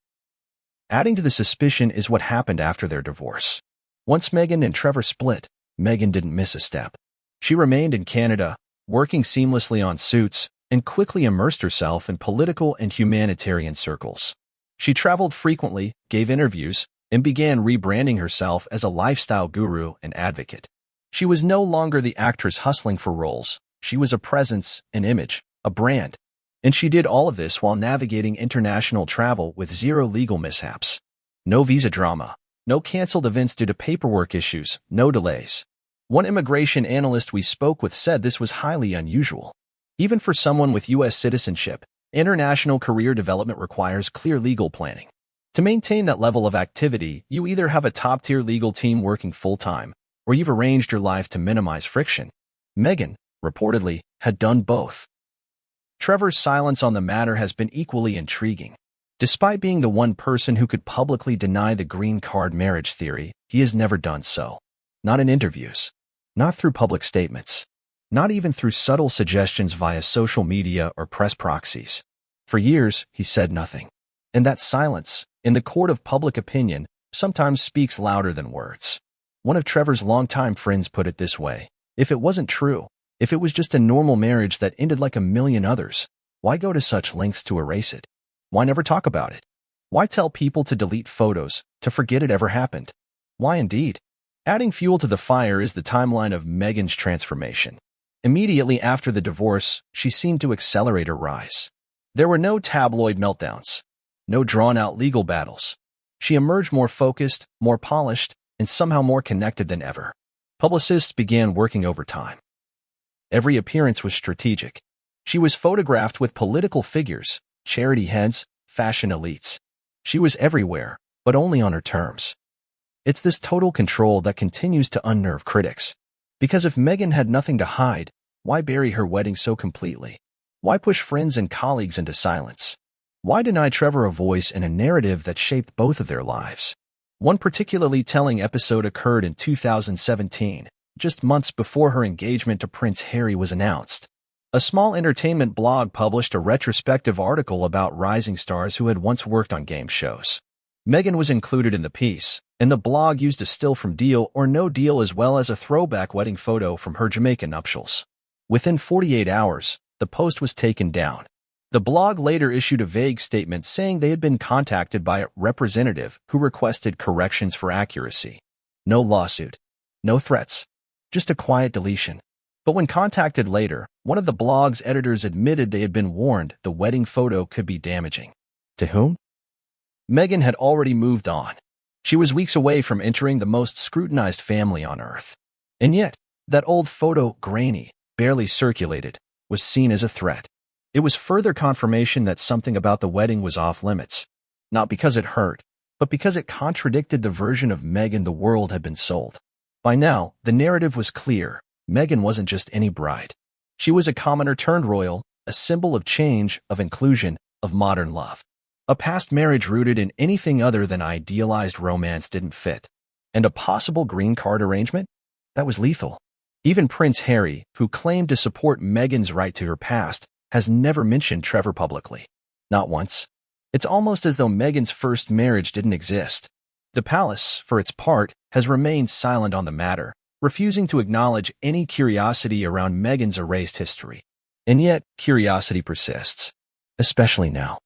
Adding to the suspicion is what happened after their divorce. Once Meghan and Trevor split, Meghan didn't miss a step. She remained in Canada, working seamlessly on Suits, and quickly immersed herself in political and humanitarian circles. She traveled frequently, gave interviews, and began rebranding herself as a lifestyle guru and advocate. She was no longer the actress hustling for roles. She was a presence, an image, a brand. And she did all of this while navigating international travel with zero legal mishaps. No visa drama, no canceled events due to paperwork issues, no delays. One immigration analyst we spoke with said this was highly unusual. Even for someone with U.S. citizenship, international career development requires clear legal planning. To maintain that level of activity, you either have a top-tier legal team working full-time, or you've arranged your life to minimize friction. Meghan, reportedly, had done both. Trevor's silence on the matter has been equally intriguing. Despite being the one person who could publicly deny the green card marriage theory, he has never done so. Not in interviews. Not through public statements. Not even through subtle suggestions via social media or press proxies. For years, he said nothing. And that silence, in the court of public opinion, sometimes speaks louder than words. One of Trevor's longtime friends put it this way: if it wasn't true, if it was just a normal marriage that ended like a million others, why go to such lengths to erase it? Why never talk about it? Why tell people to delete photos, to forget it ever happened? Why indeed? Adding fuel to the fire is the timeline of Meghan's transformation. Immediately after the divorce, she seemed to accelerate her rise. There were no tabloid meltdowns, no drawn-out legal battles. She emerged more focused, more polished, and somehow more connected than ever. Publicists began working overtime. Every appearance was strategic. She was photographed with political figures, charity heads, fashion elites. She was everywhere, but only on her terms. It's this total control that continues to unnerve critics. Because if Meghan had nothing to hide, why bury her wedding so completely? Why push friends and colleagues into silence? Why deny Trevor a voice in a narrative that shaped both of their lives? One particularly telling episode occurred in 2017, just months before her engagement to Prince Harry was announced. A small entertainment blog published a retrospective article about rising stars who had once worked on game shows. Meghan was included in the piece, and the blog used a still from Deal or No Deal as well as a throwback wedding photo from her Jamaican nuptials. Within 48 hours, the post was taken down. The blog later issued a vague statement saying they had been contacted by a representative who requested corrections for accuracy. No lawsuit. No threats. Just a quiet deletion. But when contacted later, one of the blog's editors admitted they had been warned the wedding photo could be damaging. To whom? Meghan had already moved on. She was weeks away from entering the most scrutinized family on earth. And yet, that old photo, grainy, barely circulated, was seen as a threat. It was further confirmation that something about the wedding was off limits. Not because it hurt, but because it contradicted the version of Meghan the world had been sold. By now, the narrative was clear. Meghan wasn't just any bride. She was a commoner turned royal, a symbol of change, of inclusion, of modern love. A past marriage rooted in anything other than idealized romance didn't fit. And a possible green card arrangement? That was lethal. Even Prince Harry, who claimed to support Meghan's right to her past, has never mentioned Trevor publicly. Not once. It's almost as though Meghan's first marriage didn't exist. The palace, for its part, has remained silent on the matter, refusing to acknowledge any curiosity around Meghan's erased history. And yet, curiosity persists, especially now.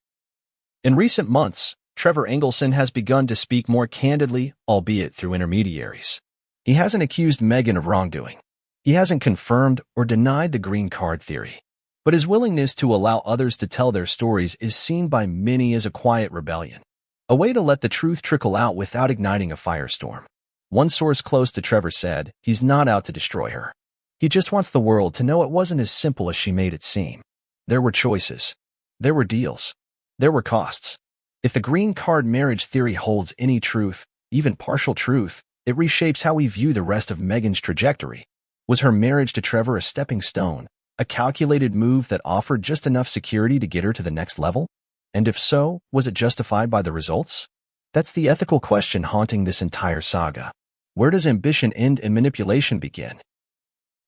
In recent months, Trevor Engelson has begun to speak more candidly, albeit through intermediaries. He hasn't accused Meghan of wrongdoing. He hasn't confirmed or denied the green card theory. But his willingness to allow others to tell their stories is seen by many as a quiet rebellion, a way to let the truth trickle out without igniting a firestorm. One source close to Trevor said he's not out to destroy her. He just wants the world to know it wasn't as simple as she made it seem. There were choices. There were deals. There were costs. If the green card marriage theory holds any truth, even partial truth, it reshapes how we view the rest of Meghan's trajectory. Was her marriage to Trevor a stepping stone, a calculated move that offered just enough security to get her to the next level? And if so, was it justified by the results? That's the ethical question haunting this entire saga. Where does ambition end and manipulation begin?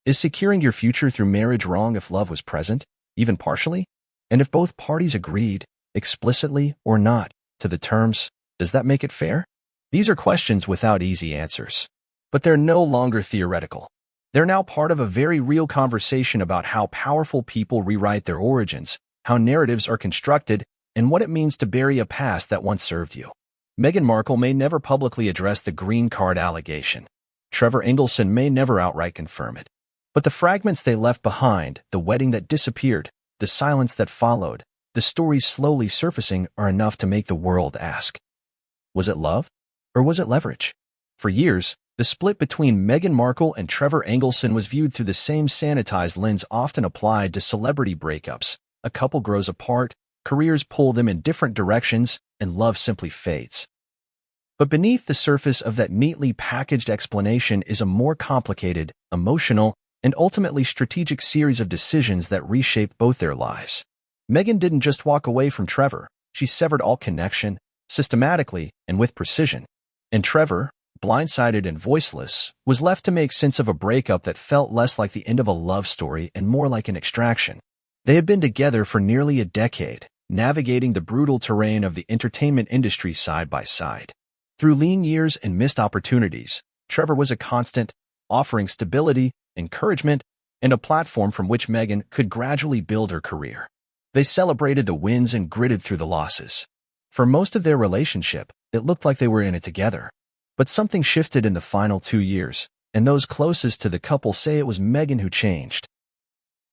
Is securing your future through marriage wrong if love was present, even partially? And if both parties agreed, explicitly or not, to the terms, does that make it fair? These are questions without easy answers. But they're no longer theoretical. They're now part of a very real conversation about how powerful people rewrite their origins, how narratives are constructed, and what it means to bury a past that once served you. Meghan Markle may never publicly address the green card allegation. Trevor Engelson may never outright confirm it. But the fragments they left behind, the wedding that disappeared, the silence that followed, the stories slowly surfacing are enough to make the world ask. Was it love? Or was it leverage? For years, the split between Meghan Markle and Trevor Engelson was viewed through the same sanitized lens often applied to celebrity breakups. A couple grows apart, careers pull them in different directions, and love simply fades. But beneath the surface of that neatly packaged explanation is a more complicated, emotional, and ultimately strategic series of decisions that reshaped both their lives. Meghan didn't just walk away from Trevor, she severed all connection, systematically and with precision. And Trevor, blindsided and voiceless, was left to make sense of a breakup that felt less like the end of a love story and more like an extraction. They had been together for nearly a decade, navigating the brutal terrain of the entertainment industry side by side. Through lean years and missed opportunities, Trevor was a constant, offering stability, encouragement, and a platform from which Meghan could gradually build her career. They celebrated the wins and gritted through the losses. For most of their relationship, it looked like they were in it together. But something shifted in the final 2 years, and those closest to the couple say it was Meghan who changed.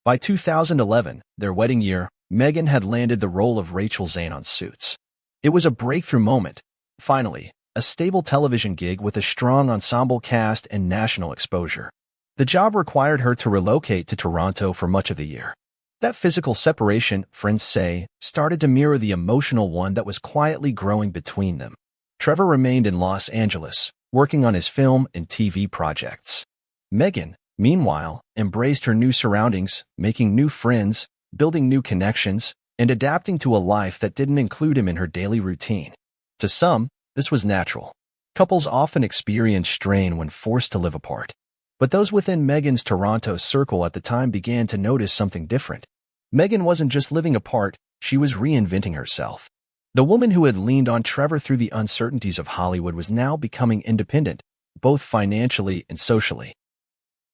By 2011, their wedding year, Meghan had landed the role of Rachel Zane on Suits. It was a breakthrough moment. Finally, a stable television gig with a strong ensemble cast and national exposure. The job required her to relocate to Toronto for much of the year. That physical separation, friends say, started to mirror the emotional one that was quietly growing between them. Trevor remained in Los Angeles, working on his film and TV projects. Meghan, meanwhile, embraced her new surroundings, making new friends, building new connections, and adapting to a life that didn't include him in her daily routine. To some, this was natural. Couples often experience strain when forced to live apart. But those within Meghan's Toronto circle at the time began to notice something different. Meghan wasn't just living apart, she was reinventing herself. The woman who had leaned on Trevor through the uncertainties of Hollywood was now becoming independent, both financially and socially.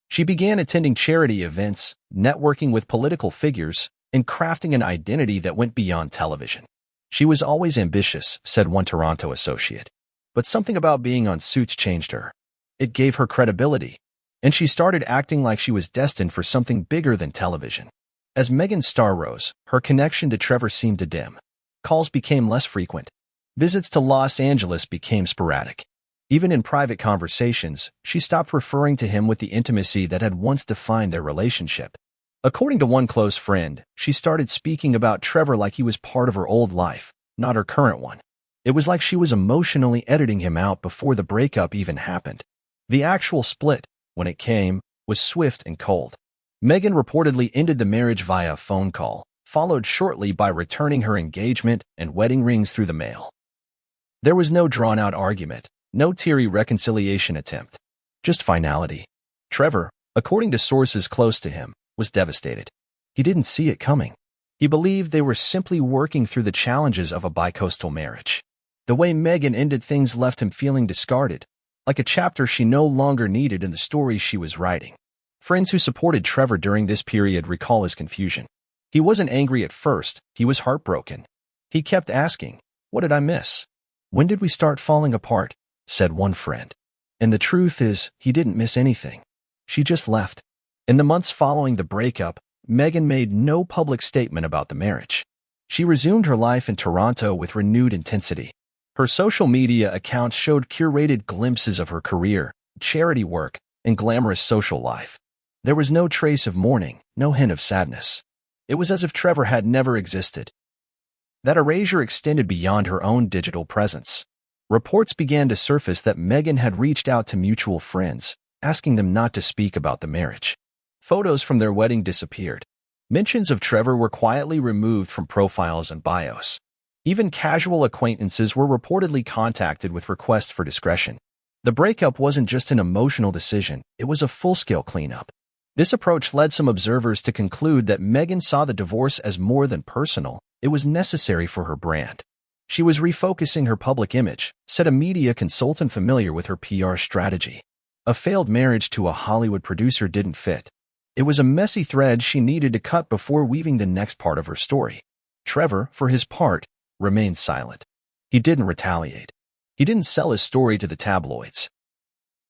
She began attending charity events, networking with political figures, and crafting an identity that went beyond television. She was always ambitious, said one Toronto associate. But something about being on Suits changed her. It gave her credibility. And she started acting like she was destined for something bigger than television. As Meghan's star rose, her connection to Trevor seemed to dim. Calls became less frequent. Visits to Los Angeles became sporadic. Even in private conversations, she stopped referring to him with the intimacy that had once defined their relationship. According to one close friend, she started speaking about Trevor like he was part of her old life, not her current one. It was like she was emotionally editing him out before the breakup even happened. The actual split, when it came, was swift and cold. Meghan reportedly ended the marriage via a phone call, followed shortly by returning her engagement and wedding rings through the mail. There was no drawn-out argument, no teary reconciliation attempt, just finality. Trevor, according to sources close to him, was devastated. He didn't see it coming. He believed they were simply working through the challenges of a bicoastal marriage. The way Meghan ended things left him feeling discarded, like a chapter she no longer needed in the story she was writing. Friends who supported Trevor during this period recall his confusion. He wasn't angry at first, he was heartbroken. He kept asking, "What did I miss? When did we start falling apart?" said one friend. And the truth is, he didn't miss anything. She just left. In the months following the breakup, Meghan made no public statement about the marriage. She resumed her life in Toronto with renewed intensity. Her social media accounts showed curated glimpses of her career, charity work, and glamorous social life. There was no trace of mourning, no hint of sadness. It was as if Trevor had never existed. That erasure extended beyond her own digital presence. Reports began to surface that Meghan had reached out to mutual friends, asking them not to speak about the marriage. Photos from their wedding disappeared. Mentions of Trevor were quietly removed from profiles and bios. Even casual acquaintances were reportedly contacted with requests for discretion. The breakup wasn't just an emotional decision, it was a full-scale cleanup. This approach led some observers to conclude that Meghan saw the divorce as more than personal, it was necessary for her brand. She was refocusing her public image, said a media consultant familiar with her PR strategy. A failed marriage to a Hollywood producer didn't fit. It was a messy thread she needed to cut before weaving the next part of her story. Trevor, for his part, remained silent. He didn't retaliate. He didn't sell his story to the tabloids.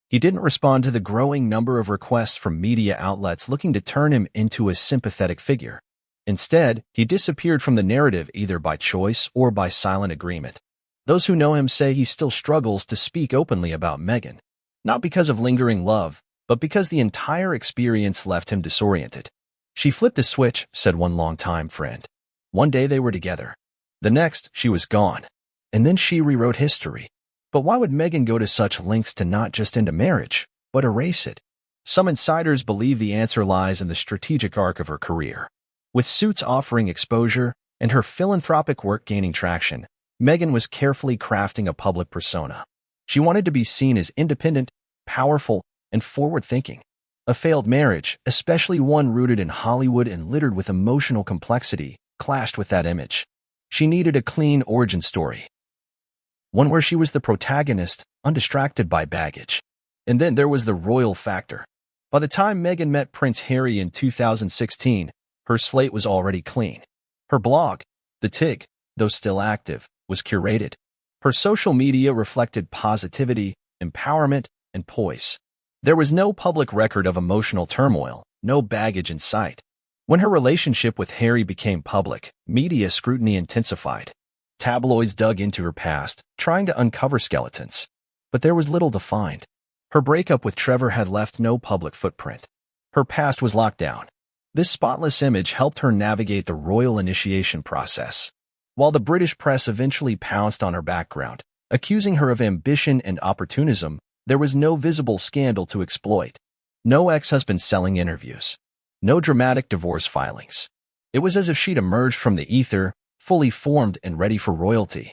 He didn't respond to the growing number of requests from media outlets looking to turn him into a sympathetic figure. Instead, he disappeared from the narrative either by choice or by silent agreement. Those who know him say he still struggles to speak openly about Meghan, not because of lingering love, but because the entire experience left him disoriented. "She flipped a switch," said one longtime friend. "One day they were together. The next, she was gone. And then she rewrote history." But why would Meghan go to such lengths to not just end a marriage, but erase it? Some insiders believe the answer lies in the strategic arc of her career. With Suits offering exposure and her philanthropic work gaining traction, Meghan was carefully crafting a public persona. She wanted to be seen as independent, powerful, and forward-thinking. A failed marriage, especially one rooted in Hollywood and littered with emotional complexity, clashed with that image. She needed a clean origin story. One where she was the protagonist, undistracted by baggage. And then there was the royal factor. By the time Meghan met Prince Harry in 2016, her slate was already clean. Her blog, The Tig, though still active, was curated. Her social media reflected positivity, empowerment, and poise. There was no public record of emotional turmoil, no baggage in sight. When her relationship with Harry became public, media scrutiny intensified. Tabloids dug into her past, trying to uncover skeletons. But there was little to find. Her breakup with Trevor had left no public footprint. Her past was locked down. This spotless image helped her navigate the royal initiation process. While the British press eventually pounced on her background, accusing her of ambition and opportunism, there was no visible scandal to exploit. No ex-husband selling interviews. No dramatic divorce filings. It was as if she'd emerged from the ether, fully formed and ready for royalty.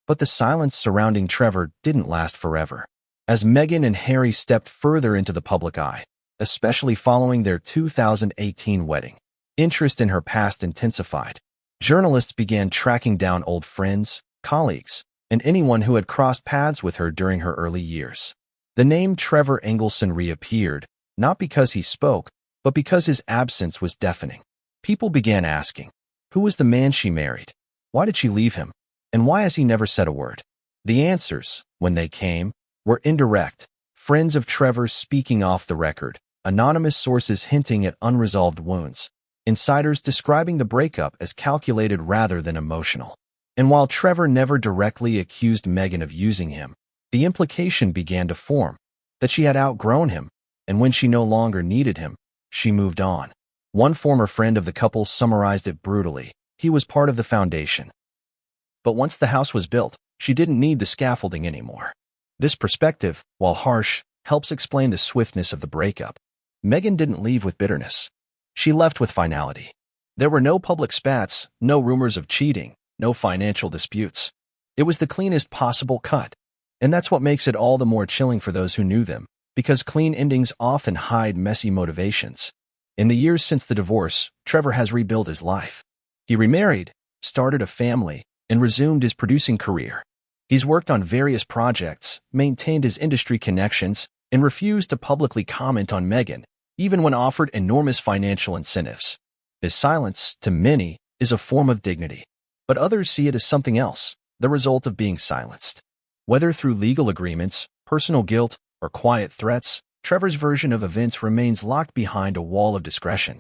But the silence surrounding Trevor didn't last forever. As Meghan and Harry stepped further into the public eye, especially following their 2018 wedding, interest in her past intensified. Journalists began tracking down old friends, colleagues, and anyone who had crossed paths with her during her early years. The name Trevor Engelson reappeared, not because he spoke, but because his absence was deafening. People began asking, who was the man she married? Why did she leave him? And why has he never said a word? The answers, when they came, were indirect. Friends of Trevor speaking off the record, anonymous sources hinting at unresolved wounds, insiders describing the breakup as calculated rather than emotional. And while Trevor never directly accused Meghan of using him, the implication began to form that she had outgrown him, and when she no longer needed him, she moved on. One former friend of the couple summarized it brutally: he was part of the foundation. But once the house was built, she didn't need the scaffolding anymore. This perspective, while harsh, helps explain the swiftness of the breakup. Meghan didn't leave with bitterness. She left with finality. There were no public spats, no rumors of cheating, no financial disputes. It was the cleanest possible cut. And that's what makes it all the more chilling for those who knew them, because clean endings often hide messy motivations. In the years since the divorce, Trevor has rebuilt his life. He remarried, started a family, and resumed his producing career. He's worked on various projects, maintained his industry connections, and refused to publicly comment on Meghan, even when offered enormous financial incentives. His silence, to many, is a form of dignity. But others see it as something else, the result of being silenced. Whether through legal agreements, personal guilt, or quiet threats, Trevor's version of events remains locked behind a wall of discretion.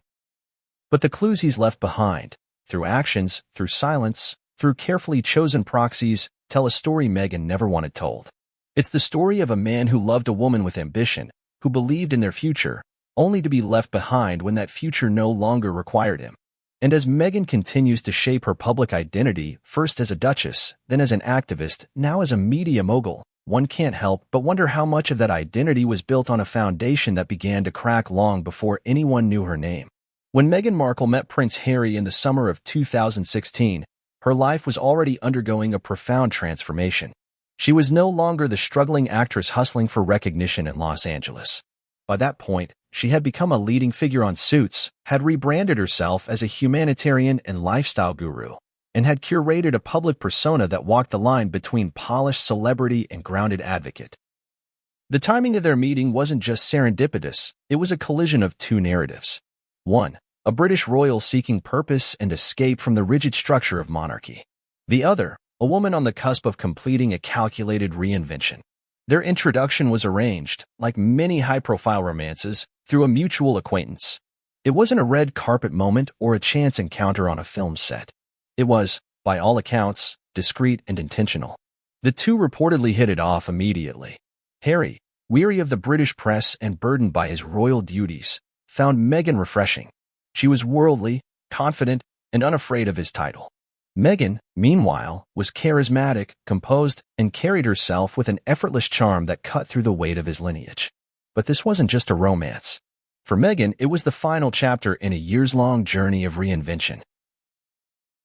But the clues he's left behind, through actions, through silence, through carefully chosen proxies, tell a story Meghan never wanted told. It's the story of a man who loved a woman with ambition, who believed in their future, only to be left behind when that future no longer required him. And as Meghan continues to shape her public identity, first as a duchess, then as an activist, now as a media mogul, one can't help but wonder how much of that identity was built on a foundation that began to crack long before anyone knew her name. When Meghan Markle met Prince Harry in the summer of 2016, her life was already undergoing a profound transformation. She was no longer the struggling actress hustling for recognition in Los Angeles. By that point, she had become a leading figure on Suits, had rebranded herself as a humanitarian and lifestyle guru, and had curated a public persona that walked the line between polished celebrity and grounded advocate. The timing of their meeting wasn't just serendipitous, it was a collision of two narratives. One, a British royal seeking purpose and escape from the rigid structure of monarchy. The other, a woman on the cusp of completing a calculated reinvention. Their introduction was arranged, like many high-profile romances, through a mutual acquaintance. It wasn't a red carpet moment or a chance encounter on a film set. It was, by all accounts, discreet and intentional. The two reportedly hit it off immediately. Harry, weary of the British press and burdened by his royal duties, found Meghan refreshing. She was worldly, confident, and unafraid of his title. Meghan, meanwhile, was charismatic, composed, and carried herself with an effortless charm that cut through the weight of his lineage. But this wasn't just a romance. For Meghan, it was the final chapter in a years-long journey of reinvention.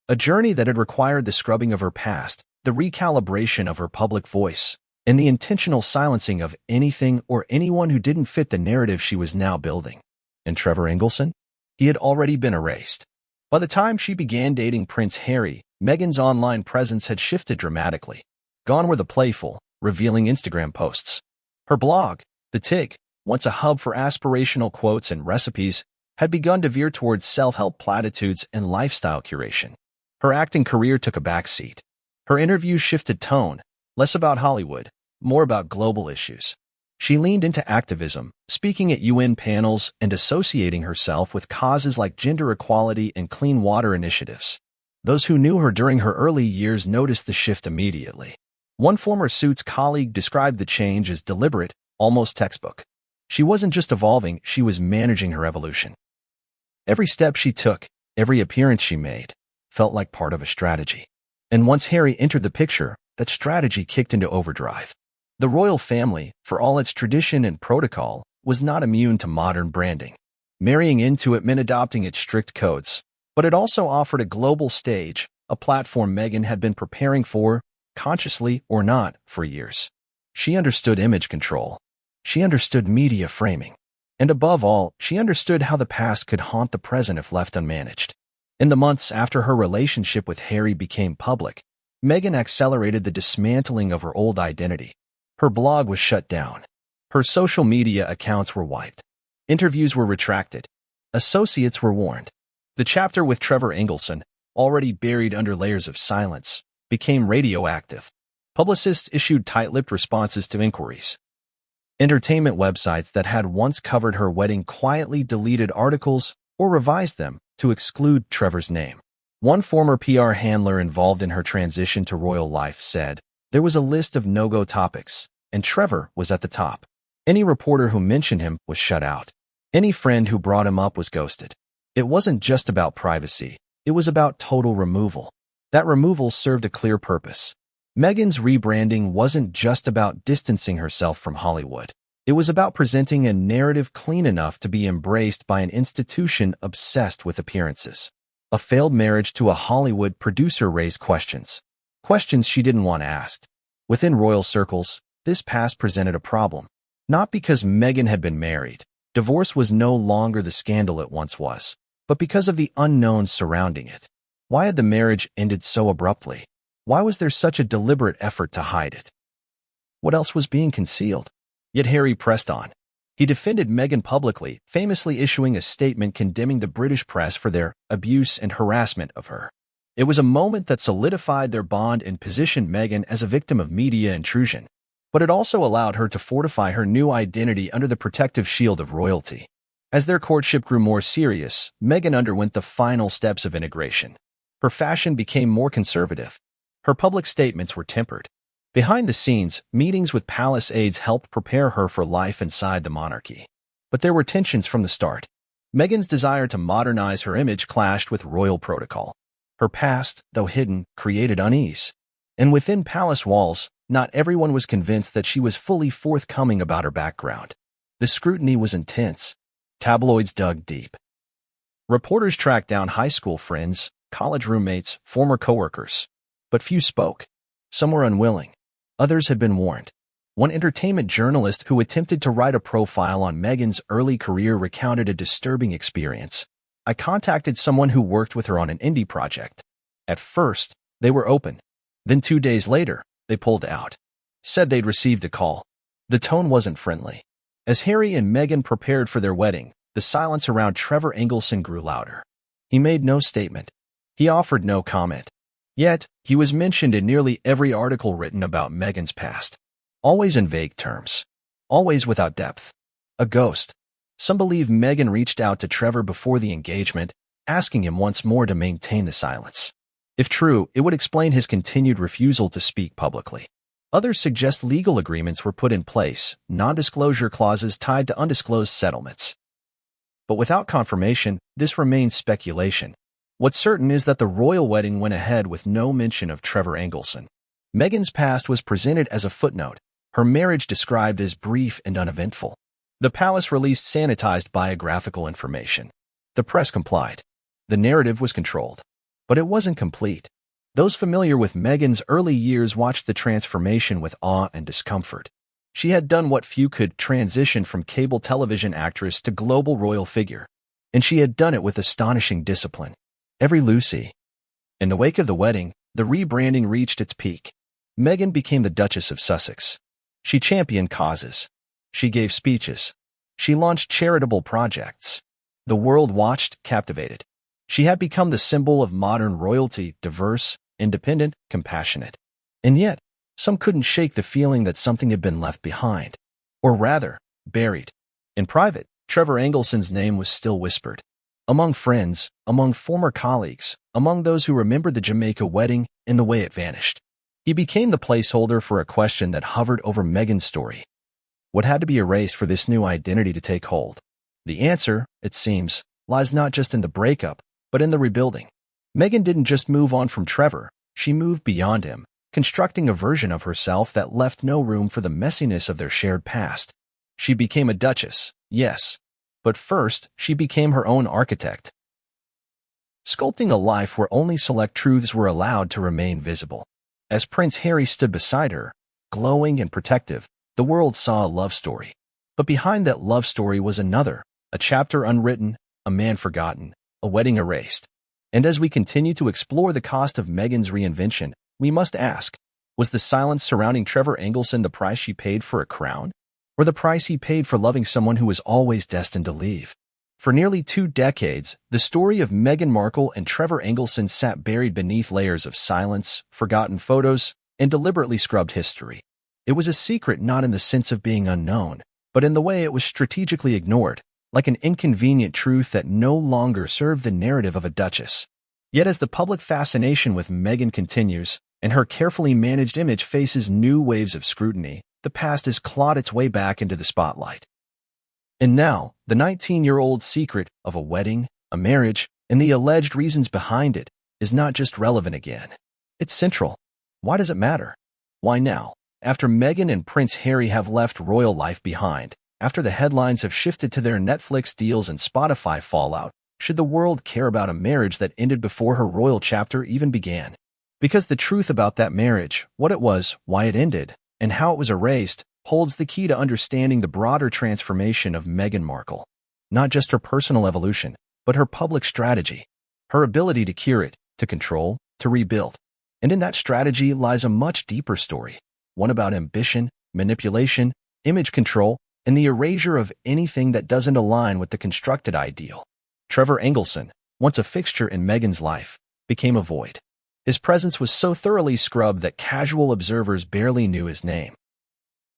A journey that had required the scrubbing of her past, the recalibration of her public voice, and the intentional silencing of anything or anyone who didn't fit the narrative she was now building. And Trevor Engelson? He had already been erased. By the time she began dating Prince Harry, Meghan's online presence had shifted dramatically. Gone were the playful, revealing Instagram posts. Her blog, The Tig, once a hub for aspirational quotes and recipes, had begun to veer towards self-help platitudes and lifestyle curation. Her acting career took a backseat. Her interviews shifted tone, less about Hollywood, more about global issues. She leaned into activism, speaking at UN panels and associating herself with causes like gender equality and clean water initiatives. Those who knew her during her early years noticed the shift immediately. One former Suits colleague described the change as deliberate, almost textbook. She wasn't just evolving, she was managing her evolution. Every step she took, every appearance she made, felt like part of a strategy. And once Harry entered the picture, that strategy kicked into overdrive. The royal family, for all its tradition and protocol, was not immune to modern branding. Marrying into it meant adopting its strict codes, but it also offered a global stage, a platform Meghan had been preparing for, consciously or not, for years. She understood image control. She understood media framing. And above all, she understood how the past could haunt the present if left unmanaged. In the months after her relationship with Harry became public, Meghan accelerated the dismantling of her old identity. Her blog was shut down. Her social media accounts were wiped. Interviews were retracted. Associates were warned. The chapter with Trevor Engelson, already buried under layers of silence, became radioactive. Publicists issued tight-lipped responses to inquiries. Entertainment websites that had once covered her wedding quietly deleted articles or revised them to exclude Trevor's name. One former PR handler involved in her transition to royal life said, "There was a list of no-go topics, and Trevor was at the top. Any reporter who mentioned him was shut out. Any friend who brought him up was ghosted." It wasn't just about privacy. It was about total removal. That removal served a clear purpose. Meghan's rebranding wasn't just about distancing herself from Hollywood. It was about presenting a narrative clean enough to be embraced by an institution obsessed with appearances. A failed marriage to a Hollywood producer raised questions. Questions she didn't want asked. Within royal circles, this past presented a problem. Not because Meghan had been married. Divorce was no longer the scandal it once was, but because of the unknown surrounding it. Why had the marriage ended so abruptly? Why was there such a deliberate effort to hide it? What else was being concealed? Yet Harry pressed on. He defended Meghan publicly, famously issuing a statement condemning the British press for their abuse and harassment of her. It was a moment that solidified their bond and positioned Meghan as a victim of media intrusion. But it also allowed her to fortify her new identity under the protective shield of royalty. As their courtship grew more serious, Meghan underwent the final steps of integration. Her fashion became more conservative. Her public statements were tempered. Behind the scenes, meetings with palace aides helped prepare her for life inside the monarchy. But there were tensions from the start. Meghan's desire to modernize her image clashed with royal protocol. Her past, though hidden, created unease. And within palace walls, not everyone was convinced that she was fully forthcoming about her background. The scrutiny was intense. Tabloids dug deep. Reporters tracked down high school friends, college roommates, former coworkers. But few spoke. Some were unwilling. Others had been warned. One entertainment journalist who attempted to write a profile on Meghan's early career recounted a disturbing experience. I contacted someone who worked with her on an indie project. At first, they were open. Then 2 days later, they pulled out. Said they'd received a call. The tone wasn't friendly. As Harry and Meghan prepared for their wedding, the silence around Trevor Engelson grew louder. He made no statement. He offered no comment. Yet, he was mentioned in nearly every article written about Meghan's past. Always in vague terms. Always without depth. A ghost. Some believe Meghan reached out to Trevor before the engagement, asking him once more to maintain the silence. If true, it would explain his continued refusal to speak publicly. Others suggest legal agreements were put in place, non-disclosure clauses tied to undisclosed settlements. But without confirmation, this remains speculation. What's certain is that the royal wedding went ahead with no mention of Trevor Engelson. Meghan's past was presented as a footnote, her marriage described as brief and uneventful. The palace released sanitized biographical information. The press complied. The narrative was controlled. But it wasn't complete. Those familiar with Meghan's early years watched the transformation with awe and discomfort. She had done what few could, transition from cable television actress to global royal figure. And she had done it with astonishing discipline. Every Lucy. In the wake of the wedding, the rebranding reached its peak. Meghan became the Duchess of Sussex. She championed causes. She gave speeches. She launched charitable projects. The world watched, captivated. She had become the symbol of modern royalty, diverse, independent, compassionate. And yet, some couldn't shake the feeling that something had been left behind. Or rather, buried. In private, Trevor Engelson's name was still whispered. Among friends, among former colleagues, among those who remembered the Jamaica wedding and the way it vanished. He became the placeholder for a question that hovered over Meghan's story. What had to be erased for this new identity to take hold? The answer, it seems, lies not just in the breakup, but in the rebuilding. Meghan didn't just move on from Trevor, she moved beyond him, constructing a version of herself that left no room for the messiness of their shared past. She became a duchess, yes. But first, she became her own architect, sculpting a life where only select truths were allowed to remain visible. As Prince Harry stood beside her, glowing and protective, the world saw a love story. But behind that love story was another, a chapter unwritten, a man forgotten, a wedding erased. And as we continue to explore the cost of Meghan's reinvention, we must ask, was the silence surrounding Trevor Engelson the price she paid for a crown? Or the price he paid for loving someone who was always destined to leave? For nearly 2 decades, the story of Meghan Markle and Trevor Engelson sat buried beneath layers of silence, forgotten photos, and deliberately scrubbed history. It was a secret not in the sense of being unknown, but in the way it was strategically ignored, like an inconvenient truth that no longer served the narrative of a duchess. Yet as the public fascination with Meghan continues, and her carefully managed image faces new waves of scrutiny, the past has clawed its way back into the spotlight. And now, the 19-year-old secret of a wedding, a marriage, and the alleged reasons behind it is not just relevant again. It's central. Why does it matter? Why now? After Meghan and Prince Harry have left royal life behind, after the headlines have shifted to their Netflix deals and Spotify fallout, should the world care about a marriage that ended before her royal chapter even began? Because the truth about that marriage, what it was, why it ended, and how it was erased, holds the key to understanding the broader transformation of Meghan Markle. Not just her personal evolution, but her public strategy. Her ability to curate, to control, to rebuild. And in that strategy lies a much deeper story, one about ambition, manipulation, image control, and the erasure of anything that doesn't align with the constructed ideal. Trevor Engelson, once a fixture in Meghan's life, became a void. His presence was so thoroughly scrubbed that casual observers barely knew his name.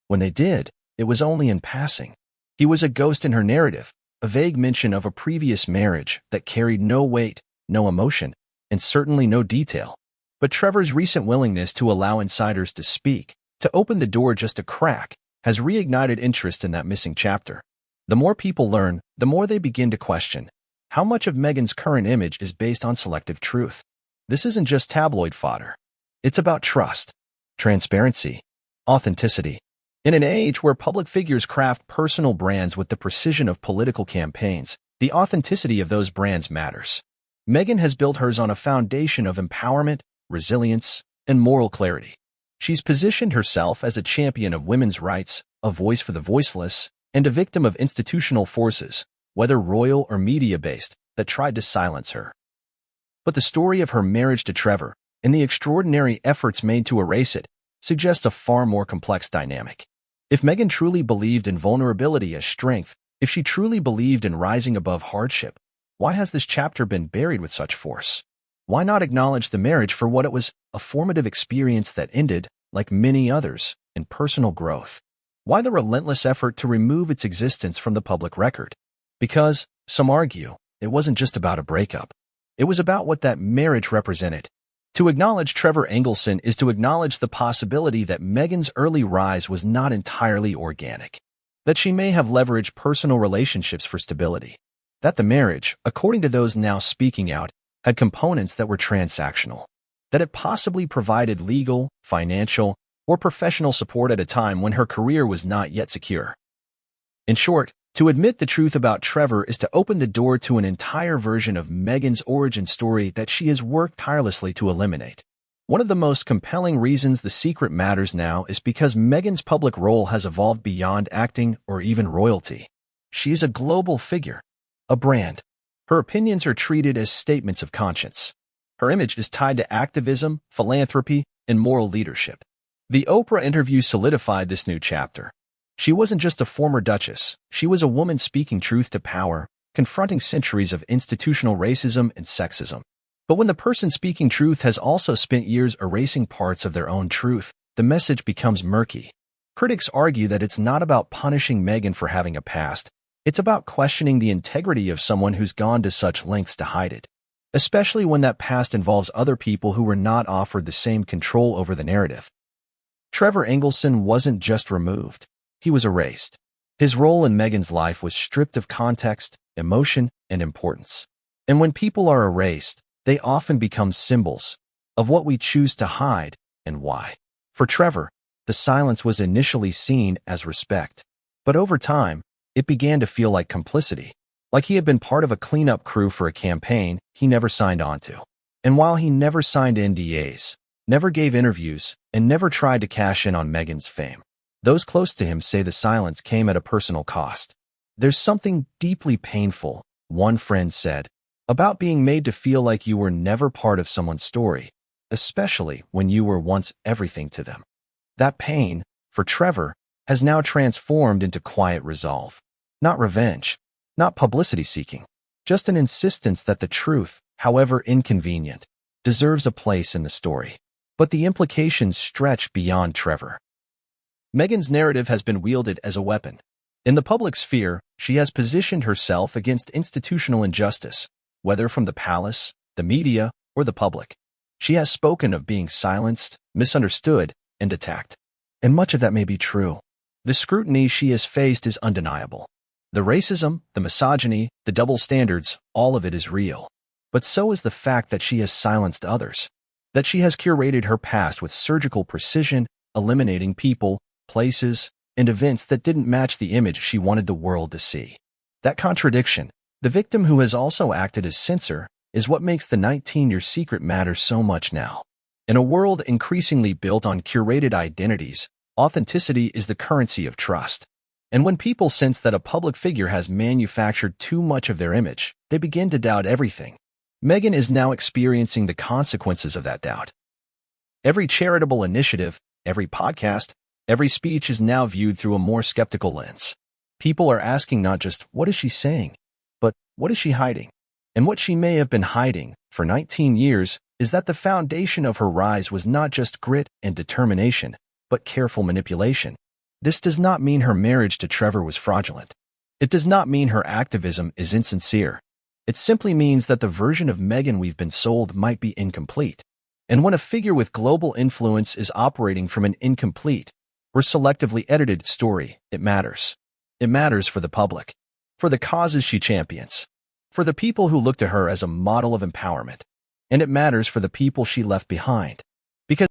When they did, it was only in passing. He was a ghost in her narrative, a vague mention of a previous marriage that carried no weight, no emotion, and certainly no detail. But Trevor's recent willingness to allow insiders to speak, to open the door just a crack, has reignited interest in that missing chapter. The more people learn, the more they begin to question how much of Meghan's current image is based on selective truth. This isn't just tabloid fodder. It's about trust, transparency, authenticity. In an age where public figures craft personal brands with the precision of political campaigns, the authenticity of those brands matters. Meghan has built hers on a foundation of empowerment, resilience, and moral clarity. She's positioned herself as a champion of women's rights, a voice for the voiceless, and a victim of institutional forces, whether royal or media-based, that tried to silence her. But the story of her marriage to Trevor, and the extraordinary efforts made to erase it, suggests a far more complex dynamic. If Meghan truly believed in vulnerability as strength, if she truly believed in rising above hardship, why has this chapter been buried with such force? Why not acknowledge the marriage for what it was, a formative experience that ended, like many others, in personal growth? Why the relentless effort to remove its existence from the public record? Because, some argue, it wasn't just about a breakup. It was about what that marriage represented. To acknowledge Trevor Engelson is to acknowledge the possibility that Meghan's early rise was not entirely organic, that she may have leveraged personal relationships for stability, that the marriage, according to those now speaking out, had components that were transactional, that it possibly provided legal, financial, or professional support at a time when her career was not yet secure. In short, to admit the truth about Trevor is to open the door to an entire version of Meghan's origin story that she has worked tirelessly to eliminate. One of the most compelling reasons the secret matters now is because Meghan's public role has evolved beyond acting or even royalty. She is a global figure, a brand. Her opinions are treated as statements of conscience. Her image is tied to activism, philanthropy, and moral leadership. The Oprah interview solidified this new chapter. She wasn't just a former duchess, she was a woman speaking truth to power, confronting centuries of institutional racism and sexism. But when the person speaking truth has also spent years erasing parts of their own truth, the message becomes murky. Critics argue that it's not about punishing Meghan for having a past, it's about questioning the integrity of someone who's gone to such lengths to hide it, especially when that past involves other people who were not offered the same control over the narrative. Trevor Engelson wasn't just removed. He was erased. His role in Meghan's life was stripped of context, emotion, and importance. And when people are erased, they often become symbols of what we choose to hide and why. For Trevor, the silence was initially seen as respect. But over time, it began to feel like complicity, like he had been part of a cleanup crew for a campaign he never signed on to. And while he never signed NDAs, never gave interviews, and never tried to cash in on Meghan's fame, those close to him say the silence came at a personal cost. There's something deeply painful, one friend said, about being made to feel like you were never part of someone's story, especially when you were once everything to them. That pain, for Trevor, has now transformed into quiet resolve. Not revenge, not publicity-seeking, just an insistence that the truth, however inconvenient, deserves a place in the story. But the implications stretch beyond Trevor. Meghan's narrative has been wielded as a weapon. In the public sphere, she has positioned herself against institutional injustice, whether from the palace, the media, or the public. She has spoken of being silenced, misunderstood, and attacked. And much of that may be true. The scrutiny she has faced is undeniable. The racism, the misogyny, the double standards, all of it is real. But so is the fact that she has silenced others, that she has curated her past with surgical precision, eliminating people, places, and events that didn't match the image she wanted the world to see. That contradiction, the victim who has also acted as censor, is what makes the 19-year secret matter so much now. In a world increasingly built on curated identities, authenticity is the currency of trust. And when people sense that a public figure has manufactured too much of their image, they begin to doubt everything. Meghan is now experiencing the consequences of that doubt. Every charitable initiative, every podcast, every speech is now viewed through a more skeptical lens. People are asking not just, what is she saying, but what is she hiding? And what she may have been hiding for 19 years is that the foundation of her rise was not just grit and determination, but careful manipulation. This does not mean her marriage to Trevor was fraudulent. It does not mean her activism is insincere. It simply means that the version of Meghan we've been sold might be incomplete. And when a figure with global influence is operating from an incomplete or selectively edited story, it matters. It matters for the public, for the causes she champions, for the people who look to her as a model of empowerment, and it matters for the people she left behind.